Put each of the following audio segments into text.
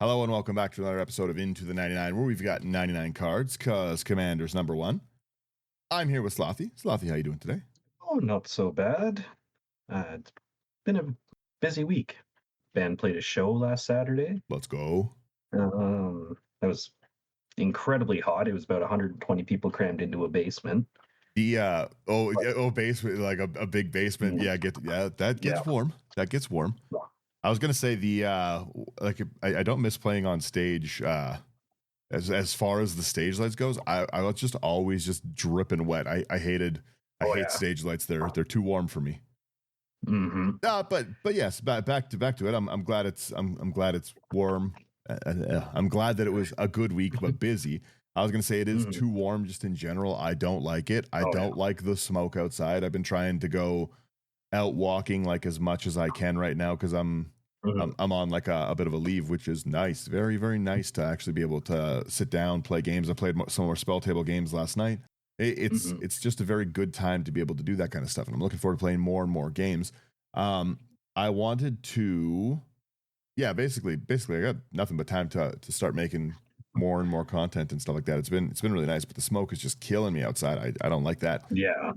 Hello and welcome back to another episode of Into the 99, where we've got 99 cards, cause Commander's number one. I'm here with Slothy. Slothy, how you doing today? Oh, not so bad. It's been a busy week. Band played a show last Saturday. Let's go. That was incredibly hot. It was about 120 people crammed into a basement. The basement, like a big basement. Yeah, that gets warm. That gets warm. I was gonna say I don't miss playing on stage. As far as the stage lights goes, I was just always just dripping wet. I hate stage lights. They're too warm for me. Mm-hmm. But yes, back to it. I'm glad it's warm. I'm glad that it was a good week but busy. I was gonna say it is too warm just in general. I don't like it. I don't like the smoke outside. I've been trying to go out walking like as much as I can right now because I'm on like a bit of a leave, which is nice. Very, very nice to actually be able to sit down, play games. I played some more spell table games last night. It's just a very good time to be able to do that kind of stuff. And I'm looking forward to playing more and more games. I wanted to, basically I got nothing but time to start making more and more content and stuff like that. It's been really nice, but the smoke is just killing me outside. I don't like that. Yeah.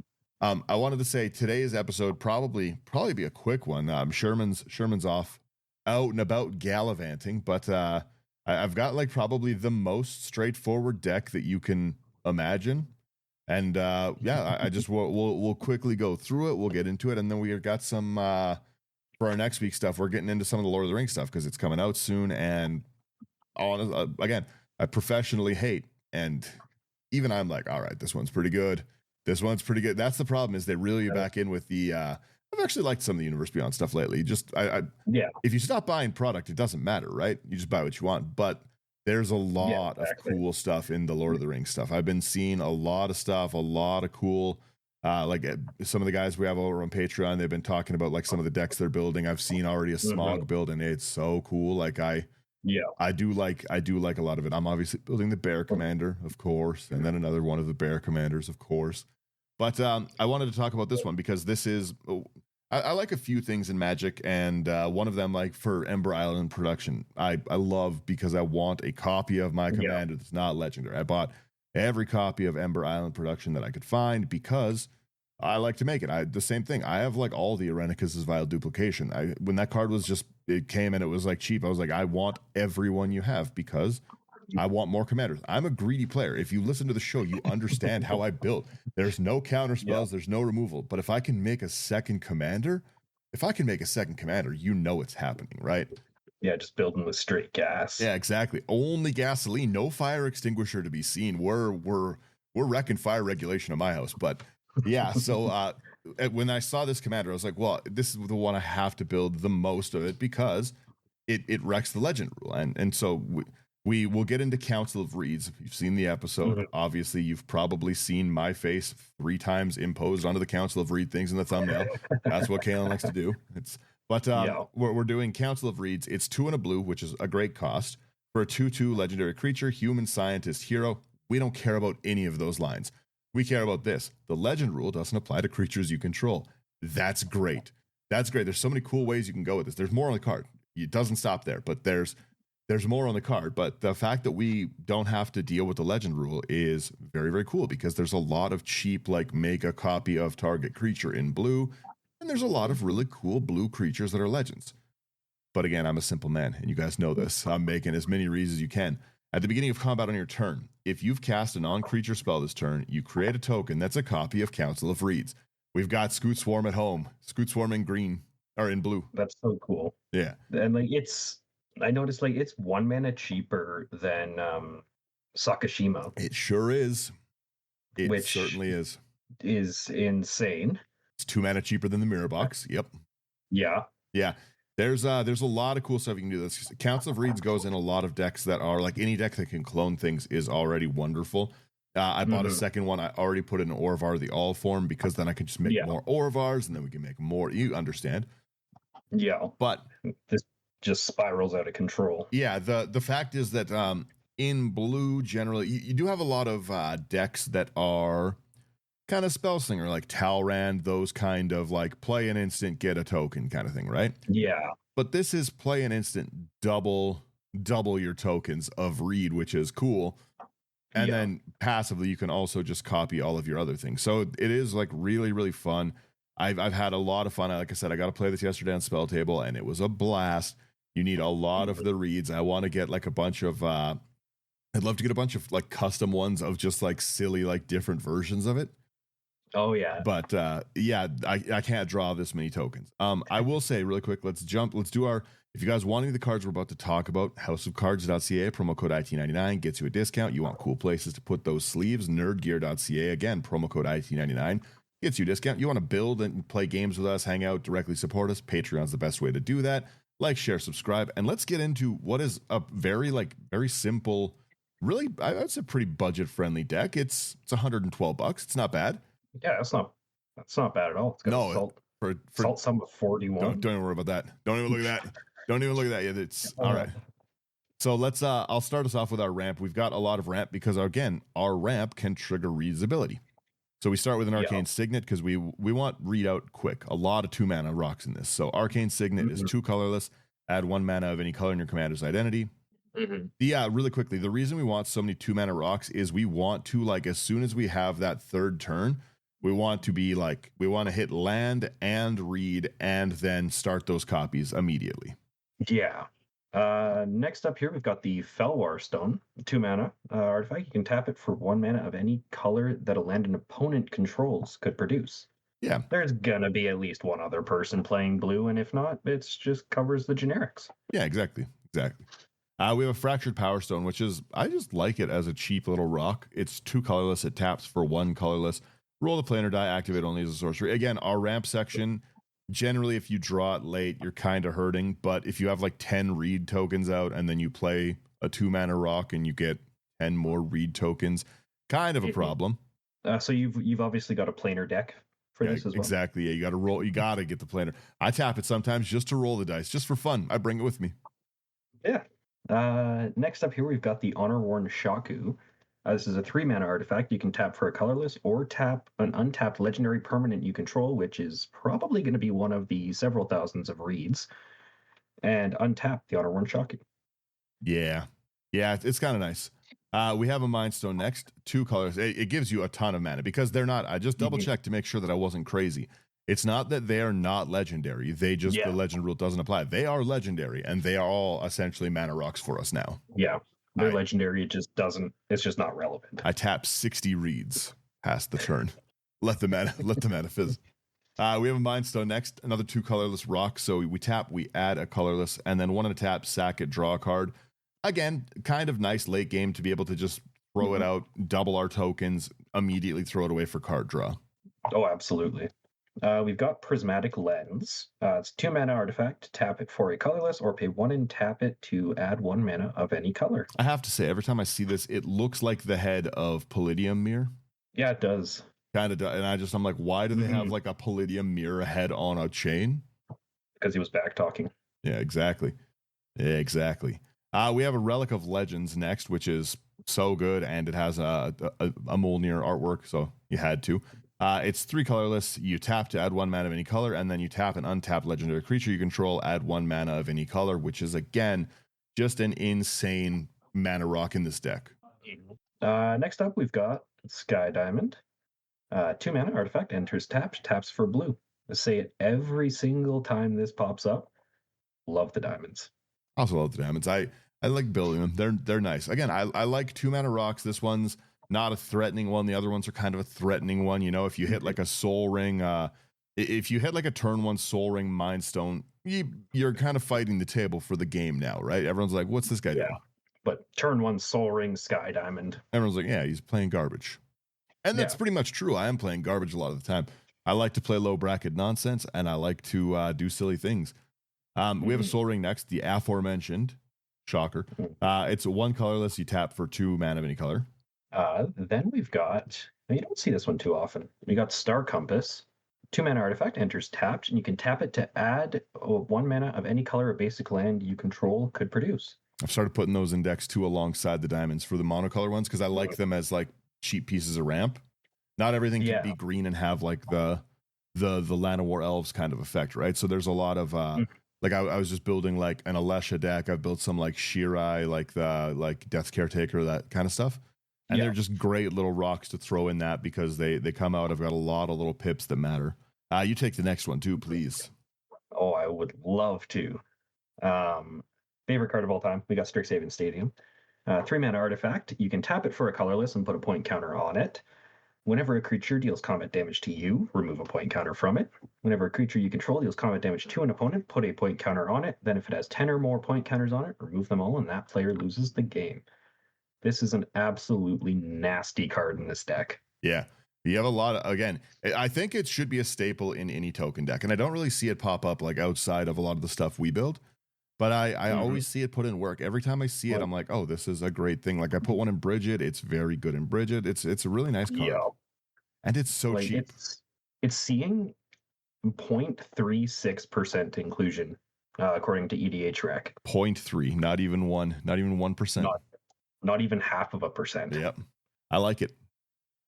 I wanted to say today's episode probably be a quick one. Sherman's off out and about gallivanting, but I've got like probably the most straightforward deck that you can imagine. And I just we'll quickly go through it. We'll get into it, and then we got some for our next week stuff. We're getting into some of the Lord of the Rings stuff because it's coming out soon. And again, I professionally hate, and even I'm like, all right, this one's pretty good. This one's pretty good. That's the problem, is they reel you back in with the I've actually liked some of the Universe Beyond stuff lately. Just if you stop buying product, it doesn't matter, right? You just buy what you want. But there's a lot of cool stuff in the Lord of the Rings stuff. I've been seeing a lot of stuff, a lot of cool like some of the guys we have over on Patreon, they've been talking about like some of the decks they're building. I've seen already a Smog build, and it's so cool. Like I do like a lot of it. I'm obviously building the Bear Commander, of course, and then another one of the Bear Commanders, of course. But I wanted to talk about this one because this is I like a few things in Magic, and one of them, like for Ember Island production, I love because I want a copy of my commander that's not legendary. I bought every copy of Ember Island production that I could find because I like to make it. The same thing. I have like all the Irenicus' Vile Duplication. When that card it came and it was like cheap, I was like, I want everyone you have because I want more commanders. I'm a greedy player. If you listen to the show, you understand how I built. There's no counter spells. There's no removal. But if I can make a second commander, you know it's happening, right? Yeah, just building with straight gas. Yeah, exactly. Only gasoline, no fire extinguisher to be seen. We're wrecking fire regulation at my house. But yeah, so when I saw this commander, I was like, well, this is the one I have to build the most of it because it wrecks the legend rule. And so we will get into Council of Reeds. If you've seen the episode, obviously you've probably seen my face 3 times imposed onto the Council of Reed things in the thumbnail. That's what Kalen likes to do. We're doing Council of Reeds. It's 2 and a blue, which is a great cost for a 2/2 legendary creature, human, scientist, hero. We don't care about any of those lines. We care about this. The legend rule doesn't apply to creatures you control. That's great. There's so many cool ways you can go with this. There's more on the card. It doesn't stop there, but there's more on the card. But the fact that we don't have to deal with the legend rule is very, very cool because there's a lot of cheap, like, make a copy of target creature in blue, and there's a lot of really cool blue creatures that are legends. But again, I'm a simple man, and you guys know this. I'm making as many reads as you can. At the beginning of combat on your turn, if you've cast a non-creature spell this turn, you create a token that's a copy of Council of Reeds. We've got Scoot Swarm at home. Scoot Swarm in green, or in blue. That's so cool. Yeah. And like I noticed like it's 1 mana cheaper than Sakashima. It sure is. It certainly is. Is insane. It's 2 mana cheaper than the Mirror Box. Yep. Yeah. Yeah. There's a lot of cool stuff you can do. This Council of Reeds goes in a lot of decks that are like any deck that can clone things is already wonderful. I bought a second one. I already put in an Orvar the All form because then I can just make more Orvars and then we can make more. You understand? Yeah. But this just spirals out of control. Yeah. The fact is that in blue, generally, you do have a lot of decks that are kind of Spellslinger, like Talrand, those kind of like play an instant, get a token kind of thing, right? Yeah. But this is play an instant, double double your tokens of read, which is cool. And then passively, you can also just copy all of your other things. So it is like really, really fun. I've had a lot of fun. Like I said, I got to play this yesterday on Spell Table, and it was a blast. You need a lot of the reads. I want to get like a bunch of. I'd love to get a bunch of like custom ones of just like silly, like different versions of it. Oh yeah. But I can't draw this many tokens. I will say really quick, let's do our, if you guys want any of the cards we're about to talk about, houseofcards.ca, promo code IT99 gets you a discount. You want cool places to put those sleeves, nerdgear.ca, again, promo code IT99 gets you a discount. You want to build and play games with us, hang out, directly support us, Patreon's the best way to do that. Like, share, subscribe, and let's get into what is a very simple, really, I'd say pretty budget-friendly deck. It's $112. It's not bad. Yeah, that's not bad at all. It's got a salt, salt sum of 41. Don't even worry about that. Don't even look at that. Don't even look at that yet. It's all right. So let's I'll start us off with our ramp. We've got a lot of ramp because again, our ramp can trigger Reed's ability. So we start with an Arcane Signet because we want read out quick. A lot of 2 mana rocks in this. So Arcane Signet is 2 colorless. Add 1 mana of any color in your commander's identity. Yeah, really quickly. The reason we want so many 2 mana rocks is we want to, like, as soon as we have that third turn, we want to be like, we want to hit land and read and then start those copies immediately. Yeah. Next up here, we've got the Felwar Stone, 2 mana artifact. You can tap it for 1 mana of any color that a land an opponent controls could produce. Yeah. There's gonna be at least one other person playing blue, and if not, it just covers the generics. Yeah, exactly. We have a Fractured Power Stone, which is, I just like it as a cheap little rock. It's 2 colorless. It taps for 1 colorless. Roll the planar die, activate only as a sorcery. Again, our ramp section, generally, if you draw it late, you're kind of hurting. But if you have like 10 read tokens out and then you play a 2 mana rock and you get 10 more read tokens, kind of a problem. So you've obviously got a planar deck for this as well. Exactly. Yeah, you got to roll. You got to get the planar. I tap it sometimes just to roll the dice, just for fun. I bring it with me. Yeah. Next up here, we've got the Honor-Worn Shaku. This is a 3 mana artifact. You can tap for a colorless or tap an untapped legendary permanent you control, which is probably going to be one of the several thousands of reads, and untap the Honor-Worn Shaku. Yeah, it's kind of nice. We have a Mind Stone next, 2 colors. It gives you a ton of mana because they're not. I just double checked to make sure that I wasn't crazy. It's not that they are not legendary. They just, the legend rule doesn't apply. They are legendary, and they are all essentially mana rocks for us now. Yeah. They're legendary. It just doesn't. It's just not relevant. I tap 60 reads past the turn. Let the mana fizz. We have a Mind Stone next. Another 2 colorless rock. So we tap, we add a colorless, and then 1 on a tap, sack it, draw a card. Again, kind of nice late game to be able to just throw it out, double our tokens, immediately throw it away for card draw. Oh, absolutely. We've got Prismatic Lens. It's 2 mana artifact. Tap it for a colorless or pay 1 and tap it to add 1 mana of any color. I have to say, every time I see this, it looks like the head of Palladium Mirror. Yeah, it does. Kind of does. And I'm like, why do they have like a Palladium Mirror head on a chain? Because he was back talking. Yeah, exactly. We have a Relic of Legends next, which is so good, and it has a Mjolnir artwork, so you had to. It's 3 colorless. You tap to add 1 mana of any color, and then you tap an untapped legendary creature you control, add 1 mana of any color, which is, again, just an insane mana rock in this deck. Next up, we've got Sky Diamond. 2 mana artifact enters taps for blue. I say it every single time this pops up. Love the diamonds. I also love the diamonds. I like building them. They're nice. Again, I like 2 mana rocks. This one's not a threatening one. The other ones are kind of a threatening one. You know, if you hit like a Soul Ring, if you hit like a turn 1 Soul Ring Mind Stone, you're kind of fighting the table for the game now, right? Everyone's like, what's this guy doing? But turn 1 Soul Ring Sky Diamond. Everyone's like, yeah, he's playing garbage. And that's pretty much true. I am playing garbage a lot of the time. I like to play low bracket nonsense, and I like to do silly things. We have a Soul Ring next, the aforementioned. Shocker. It's 1 colorless. You tap for 2 mana of any color. Then we've got, you don't see this one too often. We got Star Compass. 2 mana artifact enters tapped, and you can tap it to add 1 mana of any color a basic land you control could produce. I've started putting those in decks too alongside the diamonds for the monocolor ones because I like them as like cheap pieces of ramp. Not everything can be green and have like the Land of War Elves kind of effect, right? So there's a lot of Like I was just building like an Alesha deck. I've built some like Shirai, like the like Death's Caretaker, that kind of stuff. And Yeah. they're just great little rocks to throw in that because they come out. I've got a lot of little pips that matter. You take the next one too, please. Oh, I would love to. Favorite card of all time. We got Strixhaven Stadium. 3-mana artifact. You can tap it for a colorless and put a point counter on it. Whenever a creature deals combat damage to you, remove a point counter from it. Whenever a creature you control deals combat damage to an opponent, put a point counter on it. Then if it has 10 or more point counters on it, remove them all, and that player loses the game. This is an absolutely nasty card in this deck. Yeah. You have a lot of, again, I think it should be a staple in any token deck. And I don't really see it pop up like outside of a lot of the stuff we build. But I always see it put in work. Every time I see it, I'm like, oh, this is a great thing. Like I put one in Bridget. It's very good in Bridget. It's a really nice card. Yeah. And it's so Like cheap. it's seeing 0.36% inclusion, according to EDH Rec. 0.3, not even 1%. Not even half of a percent. Yep. I like it.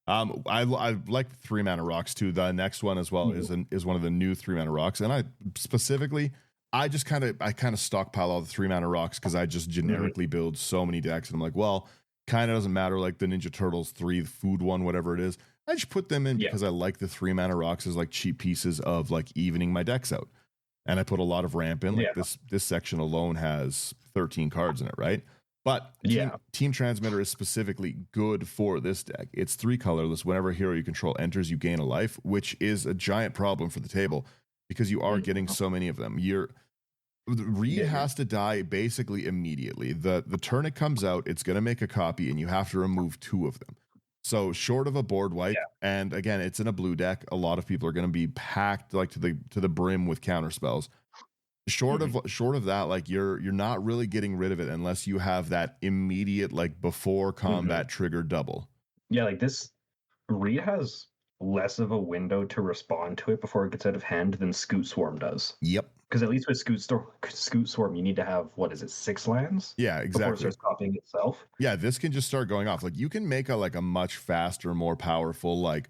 I like 3-mana rocks too. The next one as well is one of the new 3-mana rocks. And I just kind of stockpile all the 3-mana rocks because I just generically build so many decks. And I'm like, well, kind of doesn't matter, like the Ninja Turtles 3, the food one, whatever it is. I just put them in because I like the 3-mana rocks as like cheap pieces of like evening my decks out. And I put a lot of ramp in. Like this section alone has 13 cards in it, right? But Team Transmitter is specifically good for this deck. It's 3 colorless. Whenever a hero you control enters, you gain a life, which is a giant problem for the table because you are getting so many of them. Reed has to die basically immediately. The turn it comes out, it's going to make a copy, and you have to remove 2 of them. So short of a board wipe, and again, it's in a blue deck. A lot of people are going to be packed like to the brim with counter spells. Short of that, like you're not really getting rid of it unless you have that immediate like before combat trigger double. Yeah, like this, Reed has less of a window to respond to it before it gets out of hand than Scoot Swarm does. Yep. Because at least with Scoot Swarm, you need to have, 6 lands? Yeah, exactly. Before it starts copying itself. Yeah, this can just start going off. Like you can make a much faster, more powerful, like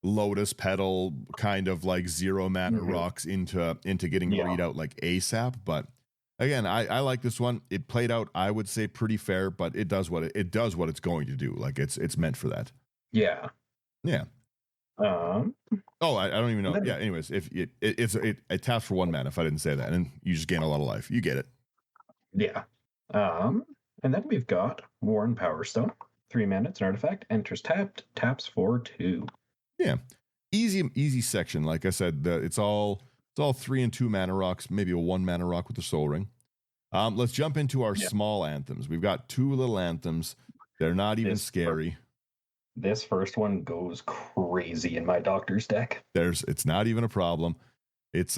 Lotus Petal kind of like 0-mana rocks into getting Reed out like ASAP. But again, I like this one. It played out, I would say, pretty fair, but it does what it's going to do. Like it's meant for that. Yeah. Yeah. I don't even know. Yeah. Anyways, if it taps for 1 mana, if I didn't say that, and you just gain a lot of life, you get it. Yeah. And then we've got Worn Power Stone. 3 mana, it's an artifact. Enters tapped, taps for 2. Yeah, easy section. Like I said, it's all 3 and 2 mana rocks, maybe a 1 mana rock with the Soul Ring. Let's jump into our small anthems. We've got 2 little anthems. They're not even scary. This first one goes crazy in my Doctor's deck. It's not even a problem. It's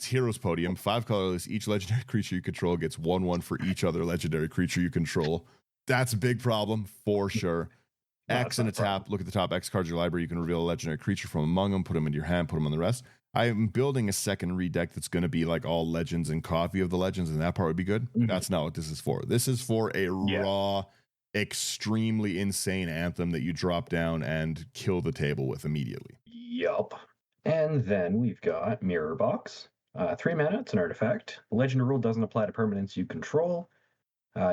Hero's Podium, 5 colorless. Each legendary creature you control gets 1/1 for each other legendary creature you control. That's a big problem for sure. X and a tap. Look at the top X cards of your library. You can reveal a legendary creature from among them, put them into your hand, put them on the rest. I am building a second Reed deck that's going to be like all legends and copy of the legends, and that part would be good. That's not what this is for. This is for a raw, extremely insane anthem that you drop down and kill the table with immediately. Yup. And then we've got Mirror Box. 3 mana, it's an artifact. The legend rule doesn't apply to permanents you control.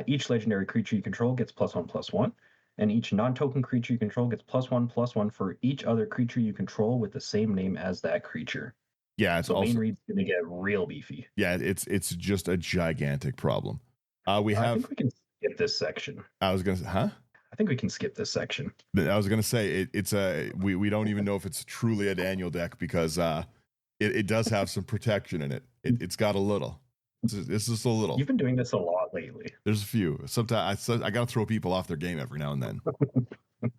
Each legendary creature you control gets +1/+1. And each non-token creature you control gets +1/+1 for each other creature you control with the same name as that creature. Yeah, it's also main Reed's gonna get real beefy. Yeah, it's just a gigantic problem. I think we can skip this section. I was gonna say, huh? I think we can skip this section. I was gonna say we don't even know if it's truly a Daniel deck because it does have some protection in it. It's got a little. It's just a little. You've been doing this a lot lately. There's a few. Sometimes I gotta throw people off their game every now and then.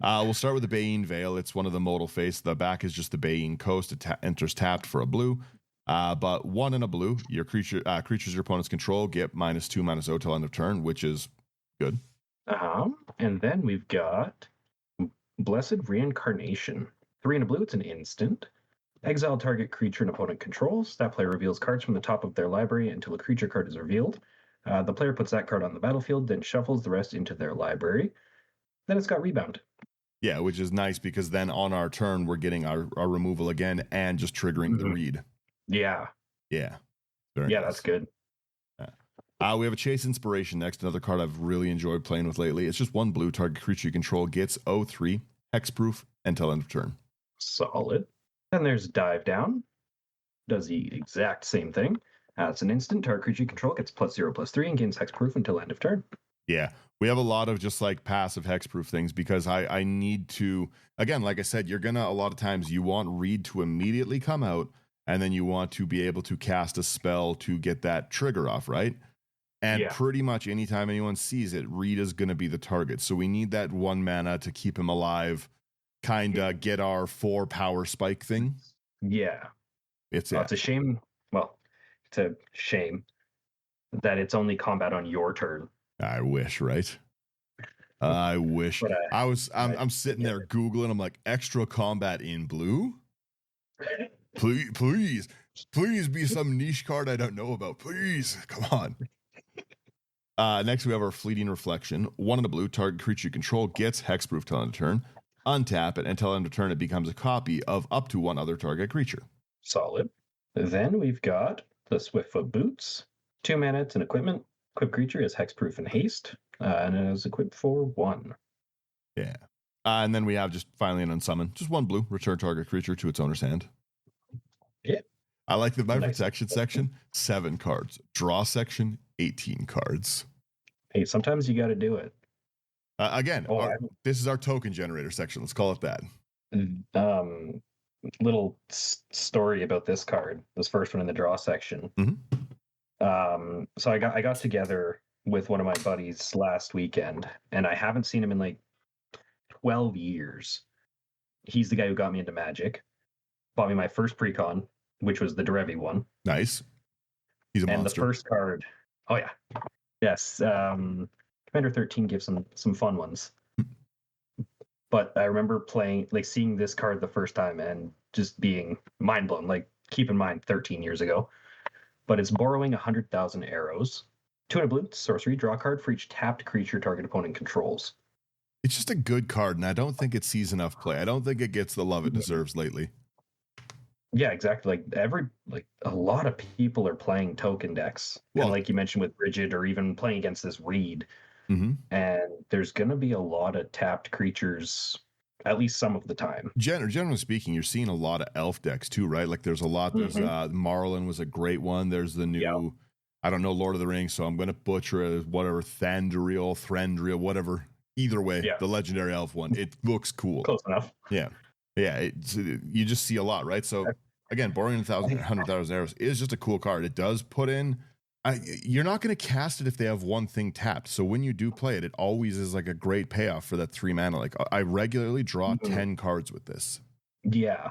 We'll start with the Bayeen Veil. It's one of the modal face. The back is just the Bayeen Coast. It enters tapped for a blue. But 1 and a blue. Your creatures your opponents control get -2/-0 till end of turn, which is good. And then we've got Blessed Reincarnation. 3 and a blue. It's an instant. Exile target creature an opponent controls. That player reveals cards from the top of their library until a creature card is revealed. The player puts that card on the battlefield, then shuffles the rest into their library. Then it's got Rebound. Yeah, which is nice because then on our turn, we're getting our removal again and just triggering the Reed. Yeah. Yeah. Very nice. That's good. We have a Chase Inspiration next, another card I've really enjoyed playing with lately. It's just 1 blue, target creature you control gets 0/3, hexproof until end of turn. Solid. Then there's Dive Down. Does the exact same thing. It's an instant. Target creature you control gets +0/+3 and gains hexproof until end of turn. Yeah, we have a lot of just like passive hexproof things because I need to, again, like I said, you're gonna, a lot of times you want Reed to immediately come out and then you want to be able to cast a spell to get that trigger off, right? And pretty much anytime anyone sees it, Reed is going to be the target. So we need that 1 mana to keep him alive, kind of get our 4 power spike thing. Yeah. It's a shame. Well, it's a shame that it's only combat on your turn. I wish, right? I wish. But, I'm sitting there Googling. I'm like, extra combat in blue? Please be some niche card I don't know about. Please, come on. Next, we have our Fleeting Reflection. 1 in the blue, target creature you control gets hexproof till end of turn. Untap it until end of turn. It becomes a copy of up to 1 other target creature. Solid. Then we've got the Swiftfoot Boots. 2 mana, it's an equipment. Equipped creature is hexproof and haste, and it is equipped for 1. Yeah. And then we have just finally an Unsummon. Just 1 blue, return target creature to its owner's hand. Yeah. I like the protection section, 7 cards. Draw section, 18 cards. Hey, sometimes you got to do it. This is our token generator section. Let's call it that. Little story about this card. This first one in the draw section. Mm-hmm. So I got together with one of my buddies last weekend, and I haven't seen him in like 12 years. He's the guy who got me into Magic. Bought me my first precon, which was the Derevi one. Nice. He's a monster. And the first card. Oh yeah. Yes. Commander 13 gives some fun ones. But I remember seeing this card the first time and just being mind blown. Like, keep in mind, 13 years ago. But it's borrowing 100,000 arrows. 2 in a blue, sorcery, draw a card for each tapped creature target opponent controls. It's just a good card, and I don't think it sees enough play. I don't think it gets the love it deserves lately. Yeah, exactly. A lot of people are playing token decks. Well, like you mentioned with Rigid, or even playing against this Reed. Mm-hmm. And there's going to be a lot of tapped creatures, at least some of the time. Generally speaking, you're seeing a lot of elf decks too, right? Like there's a lot. There's Marlin was a great one. There's the new, I don't know, Lord of the Rings, so I'm going to butcher it, whatever, Thrandriel, whatever. Either way, the legendary elf one. It looks cool. Close enough. Yeah. You just see a lot, right? So again, borrowing 100,000 arrows is just a cool card. It does put in. You're not going to cast it if they have one thing tapped. So when you do play it, it always is like a great payoff for that 3 mana. Like I regularly draw 10 cards with this. Yeah.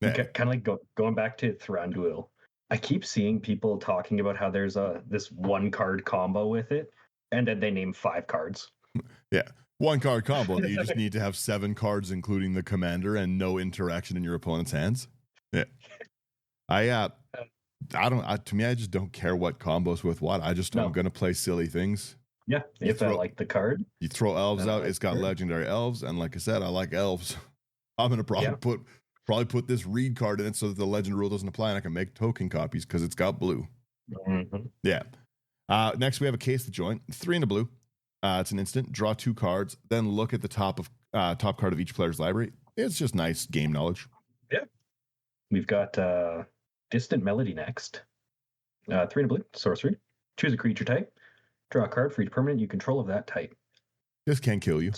Kind of like going back to Thranduil. I keep seeing people talking about how there's this 1 card combo with it, and then they name 5 cards. Yeah. 1 card combo that you just need to have 7 cards, including the commander, and no interaction in your opponent's hands. Yeah. To me, I just don't care what combos with what. I'm going to play silly things. Yeah. I like the card. You throw elves out. It's got legendary elves. And like I said, I like elves. I'm going to probably put this Reed card in it so that the legend rule doesn't apply and I can make token copies because it's got blue. Mm-hmm. Yeah. Next, we have a Case the Joint. 3 in a blue. It's an instant. Draw 2 cards. Then look at the top card of each player's library. It's just nice game knowledge. Yeah. We've got Distant Melody next. 3 in a blue, sorcery. Choose a creature type. Draw a card for each permanent you control of that type. This can kill you.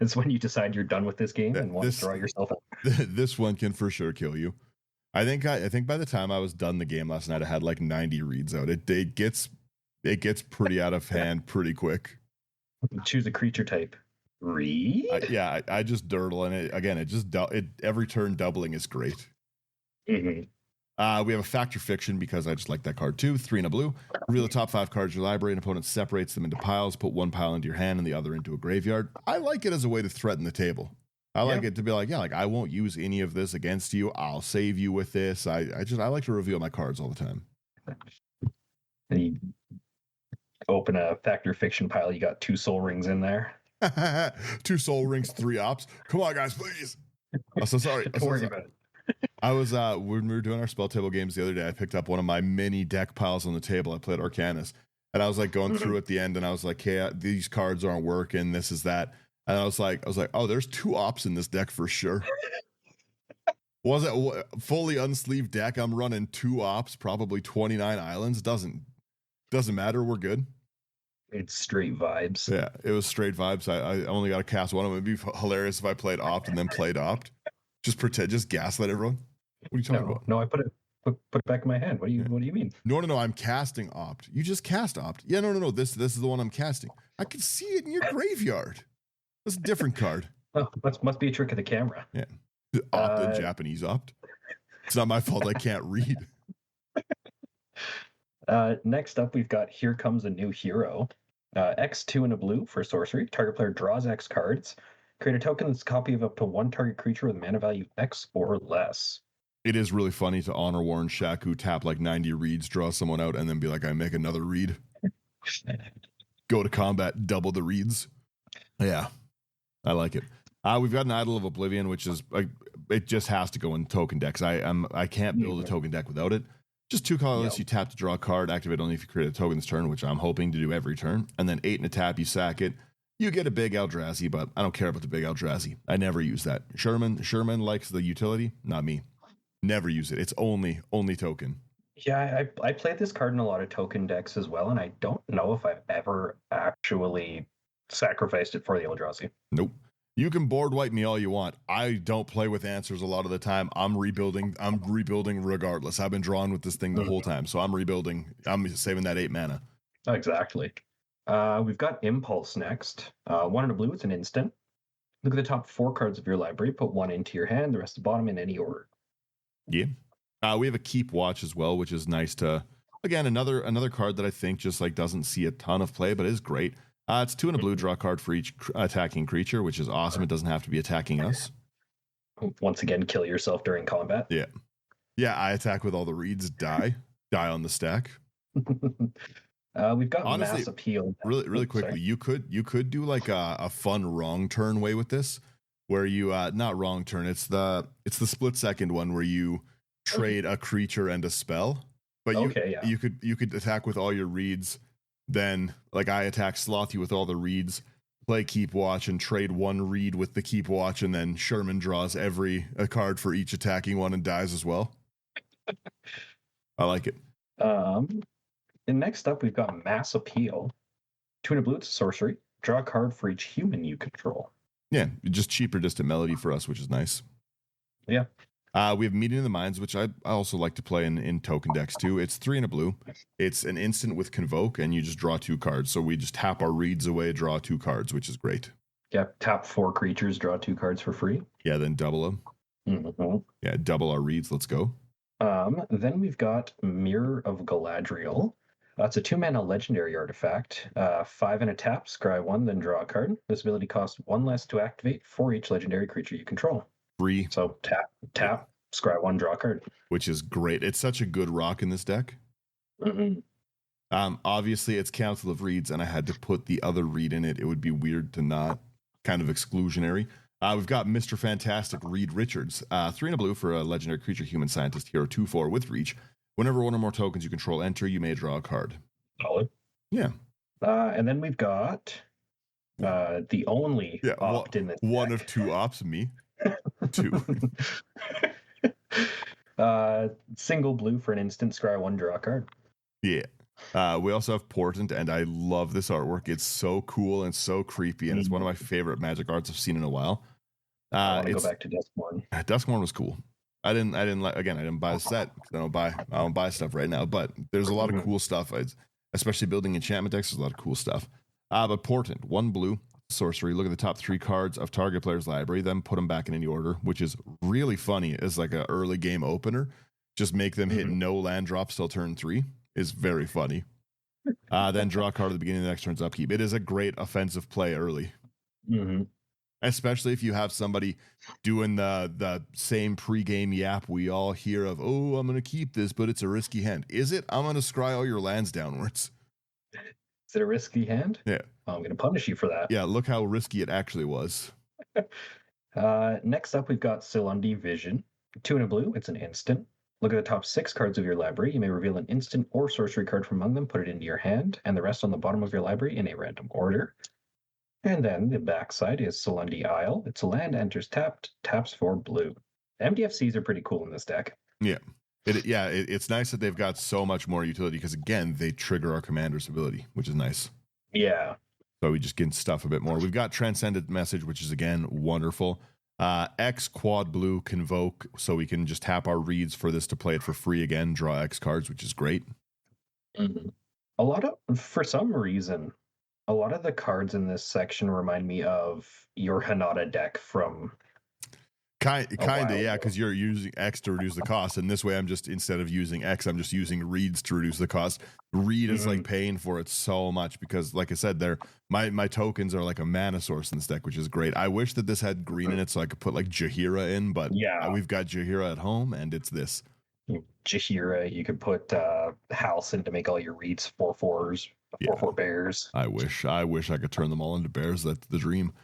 It's when you decide you're done with this game and want to draw yourself out. This one can for sure kill you. I think by the time I was done the game last night, I had like 90 reads out. It gets pretty out of hand pretty quick. Choose a creature type. Reed? I just dirtle, and every turn doubling is great. Mm-hmm. We have a Fact or Fiction because I just like that card too. 3 in a blue. Reveal the top 5 cards of your library. An opponent separates them into piles. Put 1 pile into your hand and the other into a graveyard. I like it as a way to threaten the table. I like it to be like, I won't use any of this against you. I'll save you with this. I like to reveal my cards all the time. And you open a Fact or Fiction pile. You got 2 Soul Rings in there. 2 Soul Rings, 3 ops. Come on, guys, please. I'm so sorry. Don't worry about it. I was when we were doing our spell table games the other day, I picked up one of my mini deck piles on the table. I played Arcanus, And I was like going through at the end, and I was like, "Hey, these cards aren't working. This is that." And I was like, "Oh, there's 2 ops in this deck for sure." Was it fully unsleeved deck? I'm running 2 ops, probably 29 islands. Doesn't matter. We're good. It's straight vibes. Yeah, it was straight vibes. I only got to cast one of them. It'd be hilarious if I played opt and then played opt. Just gaslight everyone. What are you talking about? No, I put it back in my hand. What do you mean? No. I'm casting opt. You just cast opt. Yeah, no. This is the one I'm casting. I can see it in your graveyard. That's a different card. Oh, must be a trick of the camera. Yeah, opt, Japanese opt. It's not my fault. I can't read. Next up, we've got Here Comes a New Hero. X2 and a blue for sorcery. Target player draws X cards. Create a token that's a copy of up to 1 target creature with mana value X or less. It is really funny to honor Warren Shaku, tap like 90 reads, draw someone out, and then be like, I make another read. Go to combat, double the reads. Yeah, I like it. We've got an Idol of Oblivion, which is it just has to go in token decks. I can't build a token deck without it. Just 2 colorless, you tap to draw a card, activate only if you create a token this turn, which I'm hoping to do every turn. And then 8 and a tap, you sack it. You get a big Eldrazi, but I don't care about the big Eldrazi. I never use that. Sherman likes the utility, not me. Never use it. It's only token. Yeah, I played this card in a lot of token decks as well, and I don't know if I've ever actually sacrificed it for the Eldrazi. Nope. You can board wipe me all you want. I don't play with answers a lot of the time. I'm rebuilding regardless. I've been drawn with this thing the whole time, so I'm rebuilding. I'm saving that 8 mana. Exactly. We've got Impulse next. 1 and a blue, it's an instant. Look at the top 4 cards of your library. Put 1 into your hand, the rest at the bottom in any order. Yeah. We have a Keep Watch as well, which is nice to, again, another card that I think just like doesn't see a ton of play, but is great. It's 2 and a blue, draw a card for each attacking creature, which is awesome. It doesn't have to be attacking us. Once again, kill yourself during combat. Yeah. Yeah, I attack with all the reads, die on the stack. We've got honestly, Mass Appeal. Really quickly, sorry. You could do like a fun wrong turn way with this, where you not wrong turn. It's the split second one where you trade a creature and a spell. But you could attack with all your reads. Then, like, I attack Slothy with all the reads, play Keep Watch, and trade 1 read with the Keep Watch, and then Sherman draws a card for each attacking one and dies as well. I like it. And next up, we've got Mass Appeal. 2 and a blue, it's a sorcery. Draw a card for each human you control. Yeah, just cheaper distant melody for us, which is nice. Yeah. We have Meeting in the Minds, which I also like to play in token decks too. It's 3 and a blue. It's an instant with Convoke, and you just draw 2 cards. So we just tap our reads away, draw 2 cards, which is great. Yeah, tap 4 creatures, draw 2 cards for free. Yeah, then double them. Mm-hmm. Yeah, double our reads. Let's go. Then we've got Mirror of Galadriel. It's a 2-mana legendary artifact. 5 and a tap, scry 1, then draw a card. This ability costs 1 less to activate for each legendary creature you control. Free. So tap, scry 1, draw a card. Which is great. It's such a good rock in this deck. Mm-hmm. Obviously, it's Council of Reeds, and I had to put the other read in it. It would be weird to not. Kind of exclusionary. We've got Mr. Fantastic Reed Richards. 3 and a blue for a legendary creature, human scientist, hero 2/4 with reach. Whenever 1 or more tokens you control enter, you may draw a card. Solid. Yeah. And then we've got the only opt in this one deck. Of 2 ops, me. 2. Single blue for an instant, scry 1, draw a card. Yeah. We also have Portent, and I love this artwork. It's so cool and so creepy, and it's one of my favorite magic arts I've seen in a while. I want to go back to Duskmourn. Duskmourn was cool. I didn't buy the set. I don't buy stuff right now, but there's a lot of cool stuff. Especially building enchantment decks, there's a lot of cool stuff. But Portent, 1 blue, sorcery. Look at the top 3 cards of target player's library, then put them back in any order, which is really funny as like an early game opener. Just make them hit no land drops till turn 3 is very funny. Then draw a card at the beginning of the next turn's upkeep. It is a great offensive play early. Mm-hmm. Especially if you have somebody doing the same pregame yap we all hear of, oh, I'm going to keep this, but it's a risky hand. Is it? I'm going to scry all your lands downwards. Is it a risky hand? Yeah. I'm going to punish you for that. Yeah, look how risky it actually was. Next up, we've got Silundi Vision. 2 and a blue, it's an instant. Look at the top 6 cards of your library. You may reveal an instant or sorcery card from among them, put it into your hand, and the rest on the bottom of your library in a random order. And then the backside is Solundi Isle. It's a land, enters tapped, taps for blue. MDFCs are pretty cool in this deck. Yeah. It's nice that they've got so much more utility because, again, they trigger our commander's ability, which is nice. Yeah. So we just get stuff a bit more. We've got Transcendent Message, which is, again, wonderful. X quad blue Convoke, so we can just tap our reads for this to play it for free again, draw X cards, which is great. Mm-hmm. For some reason, a lot of the cards in this section remind me of your Hanada deck from... Kind of, yeah, because you're using X to reduce the cost, and this way I'm just, instead of using X, I'm just using reads to reduce the cost. Read is like paying for it so much because, like I said, my tokens are like a mana source in this deck, which is great. I wish that this had green in it so I could put like Jaheira in, but yeah, we've got Jaheira at home, and it's this. Jaheira, you could put Halcyon to make all your reads 4/4s, 4/4 bears. I wish I could turn them all into bears. That's the dream.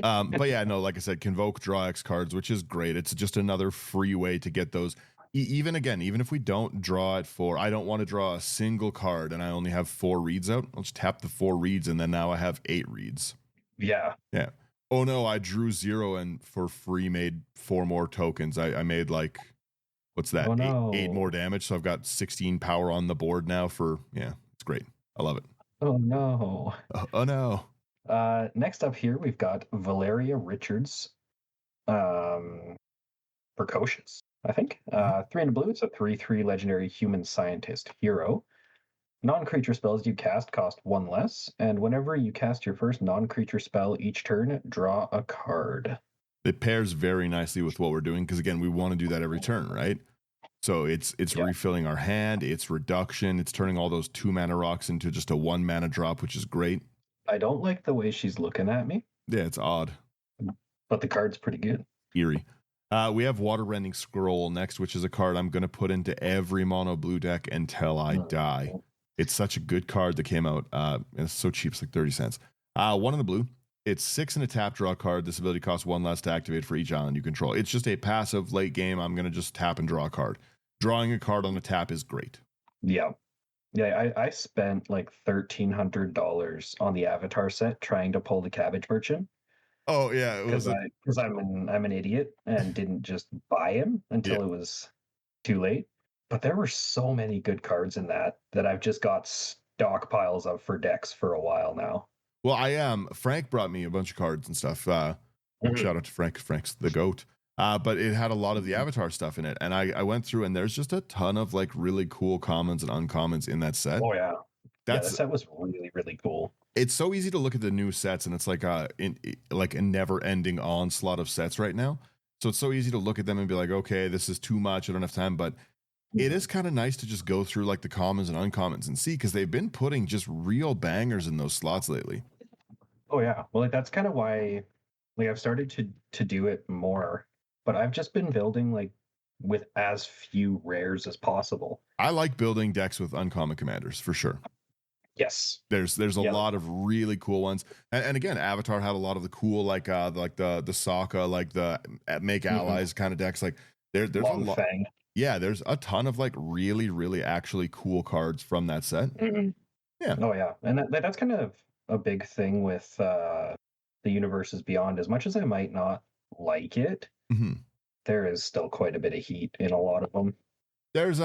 But yeah, no, like I said, Convoke, draw X cards, which is great. It's just another free way to get those. Even if we don't draw it for, I don't want to draw a single card and I only have 4 reads out. I'll just tap the 4 reads and then now I have 8 reads. Yeah. Oh no, I drew 0 and for free made 4 more tokens. I made like, what's that? Oh, no. 8 more damage. So I've got 16 power on the board now it's great. I love it. Oh no. Oh no. Next up here, we've got Valeria Richards. Precocious, I think. 3 in blue. It's a 3/3 legendary human scientist hero. Non-creature spells you cast cost 1 less, and whenever you cast your first non-creature spell each turn, draw a card. It pairs very nicely with what we're doing because, again, we want to do that every turn, right? So it's refilling our hand, it's reduction, it's turning all those 2 mana rocks into just a 1 mana drop, which is great. I don't like the way she's looking at me. Yeah, it's odd. But the card's pretty good. Eerie. We have Water Rending Scroll next, which is a card I'm going to put into every mono blue deck until I die. It's such a good card that came out. And it's so cheap, it's like 30 cents. 1 in the blue. It's 6 in a tap, draw card. This ability costs 1 less to activate for each island you control. It's just a passive late game. I'm going to just tap and draw a card. Drawing a card on a tap is great. Yeah. I spent like $1,300 on the Avatar set trying to pull the Cabbage Merchant. Oh yeah, because I'm an idiot and didn't just buy him until it was too late. But there were so many good cards in that I've just got stockpiles of for decks for a while now. Well, I am. Frank brought me a bunch of cards and stuff. Shout out to Frank. Frank's the GOAT. But it had a lot of the Avatar stuff in it, and I went through, and there's just a ton of like really cool commons and uncommons in that set. Oh yeah, that set was really, really cool. It's so easy to look at the new sets, and it's like a never-ending onslaught of sets right now. So it's so easy to look at them and be like, okay, this is too much. I don't have time. But it is kind of nice to just go through like the commons and uncommons and see, because they've been putting just real bangers in those slots lately. Oh yeah, well, like, that's kind of why I've started to do it more. But I've just been building like with as few rares as possible. I like building decks with uncommon commanders for sure. Yes, there's a lot of really cool ones, and again, Avatar had a lot of the cool like the Sokka, like the make allies kind of decks. Like there's Long a lot. Fang. Yeah, there's a ton of like really, really actually cool cards from that set. Mm-hmm. Yeah. Oh yeah, and that's kind of a big thing with the Universes Beyond. As much as I might not like it, there is still quite a bit of heat in a lot of them. There's